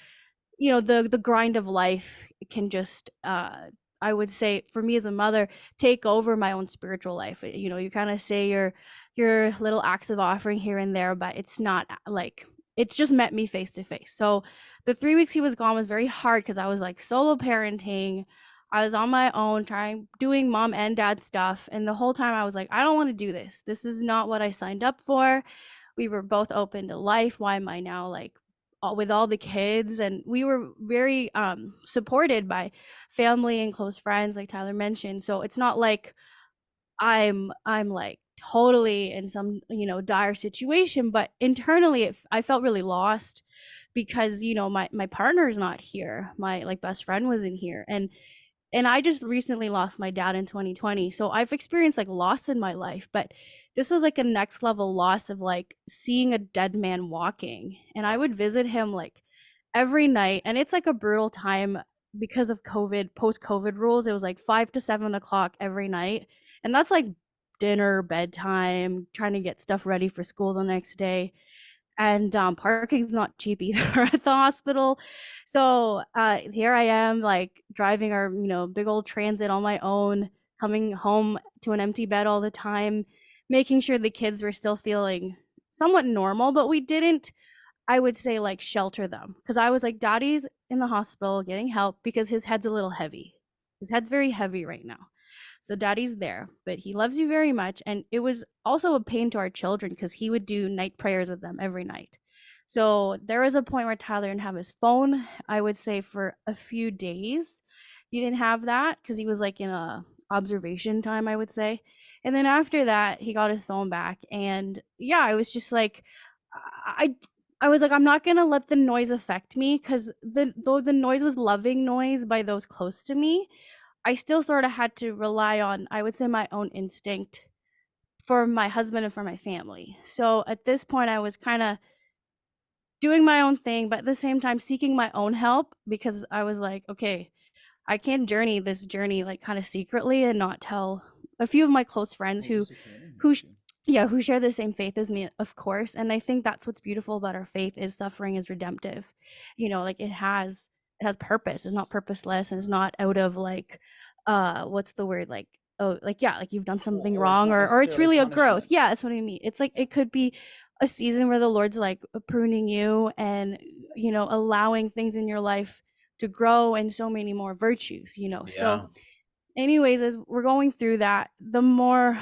the grind of life can just I would say, for me as a mother, take over my own spiritual life. You kind of say your little acts of offering here and there, but it's not like, it's just met me face to face. So the 3 weeks he was gone was very hard, because I was like solo parenting. I was on my own doing mom and dad stuff, and the whole time I was like, I don't want to do this. This is not what I signed up for. We were both open to life. Why am I now, like, with all the kids? And we were very supported by family and close friends, like Tyler mentioned. So it's not like I'm like totally in some dire situation, but internally I felt really lost, because my partner's not here. My like best friend wasn't here, and I just recently lost my dad in 2020. So I've experienced like loss in my life, but this was like a next level loss of like seeing a dead man walking. And I would visit him like every night. And it's like a brutal time because of COVID, post COVID rules. It was like 5 to 7 o'clock every night. And that's like dinner, bedtime, trying to get stuff ready for school the next day. And parking's not cheap either at the hospital. So here I am, like driving our big old transit on my own, coming home to an empty bed all the time, making sure the kids were still feeling somewhat normal, but we didn't, I would say, like, shelter them, because I was like, Daddy's in the hospital getting help because his head's a little heavy. His head's very heavy right now. So Daddy's there, but he loves you very much. And it was also a pain to our children, because he would do night prayers with them every night. So there was a point where Tyler didn't have his phone, I would say, for a few days. He didn't have that because he was like in a observation time, I would say. And then after that, he got his phone back. And yeah, I was just like, I I was like, I'm not gonna let the noise affect me, because though the noise was loving noise by those close to me, I still sort of had to rely on, I would say, my own instinct for my husband and for my family. So at this point, I was kind of doing my own thing, but at the same time seeking my own help, because I was like, okay, I can't journey this journey like kind of secretly and not tell a few of my close friends who who share the same faith as me, of course. And I think that's what's beautiful about our faith, is suffering is redemptive. Like it has purpose. It's not purposeless, and it's not out of like what's the word, like, oh, like, yeah, like you've done something wrong, or it's really a growth. Yeah, that's what I mean. It's like it could be a season where the Lord's like pruning you and allowing things in your life to grow and so many more virtues. So anyways, as we're going through that, the more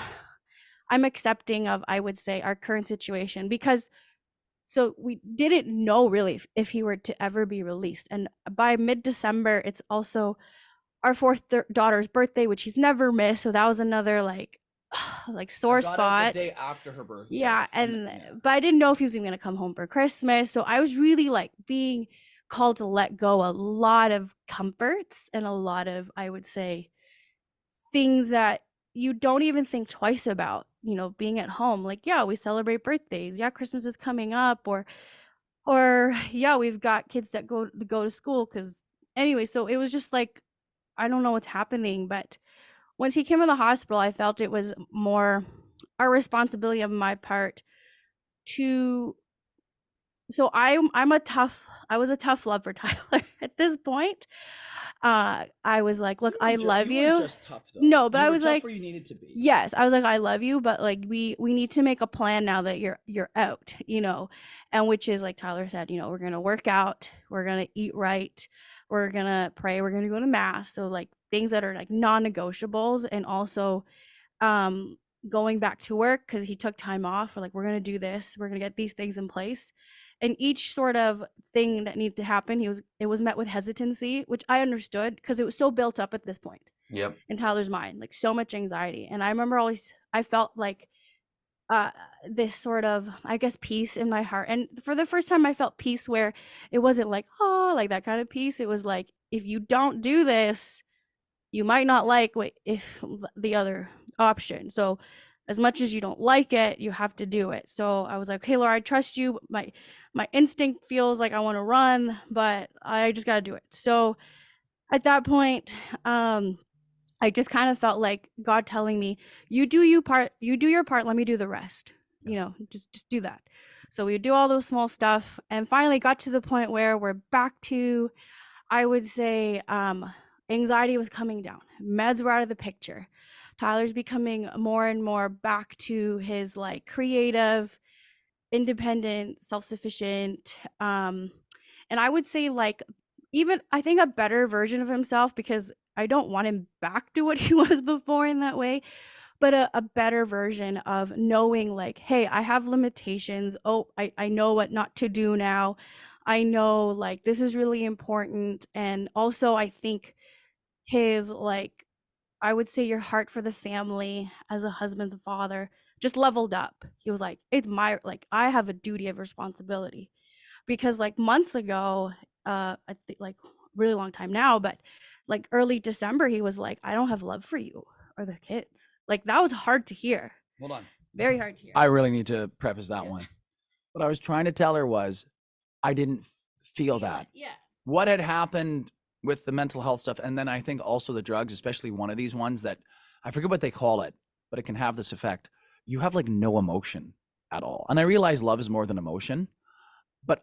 I'm accepting of, I would say, our current situation, because so we didn't know really if he were to ever be released. And by mid-December, it's also our fourth daughter's birthday, which he's never missed. So that was another like sore spot. The day after her birthday. Yeah, but I didn't know if he was even going to come home for Christmas. So I was really like being called to let go a lot of comforts and a lot of, I would say, things that you don't even think twice about, you know, being at home. Like, yeah, we celebrate birthdays. Yeah, Christmas is coming up, or yeah, we've got kids that go to school cuz anyway, so it was just like I don't know what's happening, but once he came to the hospital, I felt it was more a responsibility of my part to so I was a tough love for Tyler at this point. I was like, look, I love You weren't you. just tough though. No, but You I were was tough like, where you needed to be. yes, I was like, I love you, but like we need to make a plan now that you're out, you know, and which is like Tyler said, you know, we're gonna work out, we're gonna eat right, we're gonna pray, we're gonna go to mass. So like things that are like non-negotiables, and also um going back to work because he took time off. We're like, we're gonna do this, we're gonna get these things in place. And each sort of thing that needed to happen, it was met with hesitancy, which I understood because it was so built up at this point Yep. in Tyler's mind, like so much anxiety. And I remember always I felt like uh this sort of, I guess, peace in my heart. And for the first time I felt peace where it wasn't like, oh, like that kind of peace. It was like, if you don't do this, you might not like what if the other option. So as much as you don't like it, you have to do it. So I was like, okay, Lord, I trust you. My instinct feels like I want to run, but I just got to do it. So at that point, I just kind of felt like God telling me, you do your part, let me do the rest. You know, just do that. So we would do all those small stuff and finally got to the point where we're back to, I would say, anxiety was coming down. Meds were out of the picture. Tyler's becoming more and more back to his like creative, independent, self-sufficient, and I would say like even I think a better version of himself, because I don't want him back to what he was before in that way, but a better version of knowing like, hey, I have limitations. Oh, I know what not to do now. I know like this is really important. And also I think his like, I would say your heart for the family as a husband and father just leveled up. He was like, it's my, like, I have a duty of responsibility. Because like months ago, I think like really long time now, but like early December, he was like, I don't have love for you or the kids. Like that was hard to hear. Hold on. Very hard to hear. I really need to preface that Yeah. one. What I was trying to tell her was I didn't feel that. Yeah. What had happened with the mental health stuff, and then I think also the drugs, especially one of these ones that I forget what they call it, but it can have this effect. You have like no emotion at all. And I realize love is more than emotion, but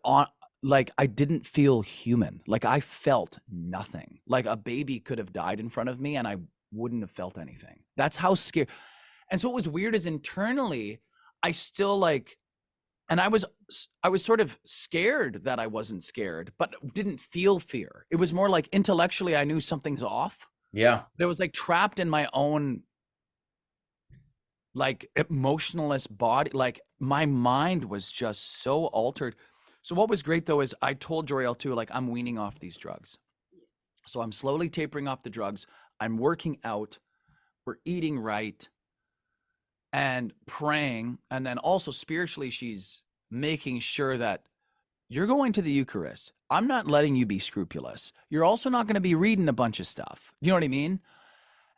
like I didn't feel human. Like I felt nothing. Like a baby could have died in front of me and I wouldn't have felt anything. That's how scared. And so what was weird is internally, I still like, and I was sort of scared that I wasn't scared, but didn't feel fear. It was more like intellectually, I knew something's off. Yeah. But it was like trapped in my own like emotionless body. Like my mind was just so altered. So what was great though is I told Joriel too, like I'm weaning off these drugs. So I'm slowly tapering off the drugs. I'm working out. We're eating right and praying. And then also spiritually, she's making sure that you're going to the Eucharist. I'm not letting you be scrupulous. You're also not going to be reading a bunch of stuff. You know what I mean?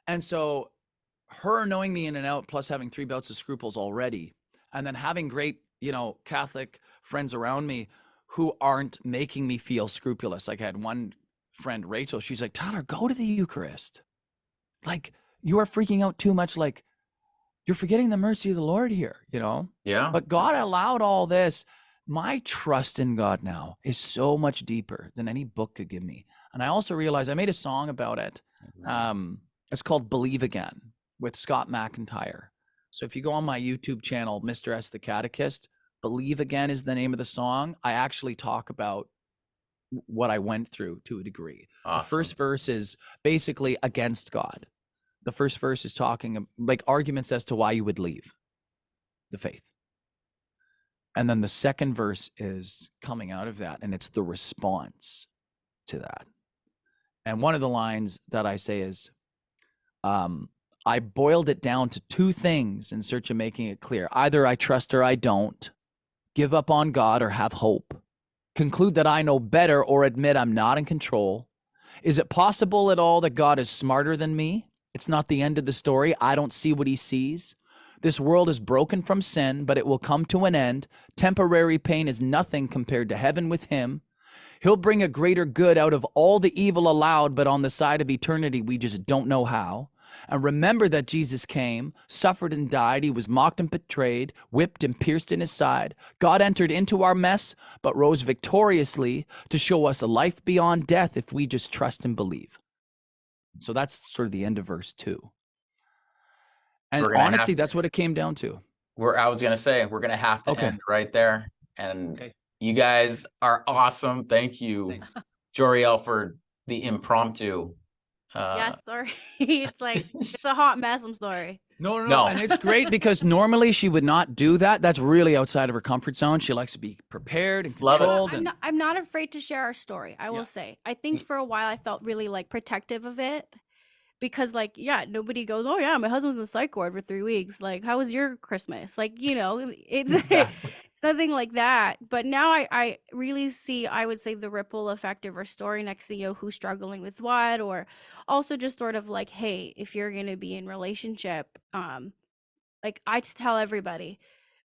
And so her knowing me in and out, plus having 3 bouts of scruples already, and then having great, you know, Catholic friends around me who aren't making me feel scrupulous. Like I had one friend, Rachel, she's like, Tyler, go to the Eucharist. Like you are freaking out too much. Like you're forgetting the mercy of the Lord here, you know? Yeah. But God allowed all this. My trust in God now is so much deeper than any book could give me. And I also realized I made a song about it. It's called Believe Again with Scott McIntyre. So if you go on my YouTube channel, Mr. S. the Catechist, Believe Again is the name of the song. I actually talk about what I went through to a degree. Awesome. The first verse is basically against God. The first verse is talking like arguments as to why you would leave the faith. And then the second verse is coming out of that, and it's the response to that. And one of the lines that I say is, I boiled it down to 2 things in search of making it clear. Either I trust or I don't, give up on God or have hope. conclude that I know better or admit I'm not in control? Is it possible at all that God is smarter than me? It's not the end of the story. I don't see what he sees. This world is broken from sin, but it will come to an end. Temporary pain is nothing compared to heaven with him. He'll bring a greater good out of all the evil allowed, but on the side of eternity, we just don't know how. And remember that Jesus came, suffered and died. He was mocked and betrayed, whipped and pierced in his side. God entered into our mess, but rose victoriously to show us a life beyond death if we just trust and believe. So that's sort of the end of verse 2. And honestly, that's what it came down to. I was going to say, we're going to have to end right there. And you guys are awesome. Thank you, Thanks. Joriel, for the impromptu. Yeah, sorry. It's like, it's a hot mess. I'm sorry. No. And it's great because normally she would not do that. That's really outside of her comfort zone. She likes to be prepared and controlled. I'm not afraid to share our story. I will say, I think for a while I felt really like protective of it. Because like, yeah, nobody goes, oh yeah, my husband's in the psych ward for 3 weeks. Like, how was your Christmas? Like, you know, it's it's nothing like that. But now I really see, I would say, the ripple effect of our story next to, you know, who's struggling with what, or also just sort of like, hey, if you're going to be in relationship, like I just tell everybody,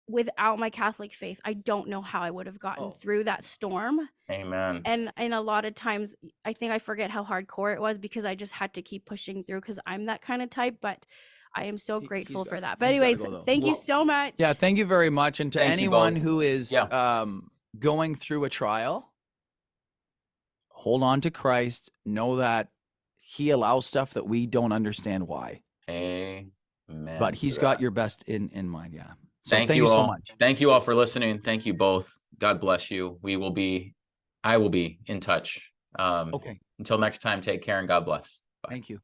without my Catholic faith, I don't know how I would have gotten through that storm. Amen. And a lot of times I think I forget how hardcore it was because I just had to keep pushing through because I'm that kind of type, but I am so grateful for that. But anyways, thank you so much. Yeah, thank you very much. And to anyone who is going through a trial, hold on to Christ. Know that he allows stuff that we don't understand why. Amen. But he's got your best in mind. Yeah. So thank you all so much. Thank you all for listening. Thank you both. God bless you. I will be in touch. Until next time, take care and God bless. Bye. Thank you.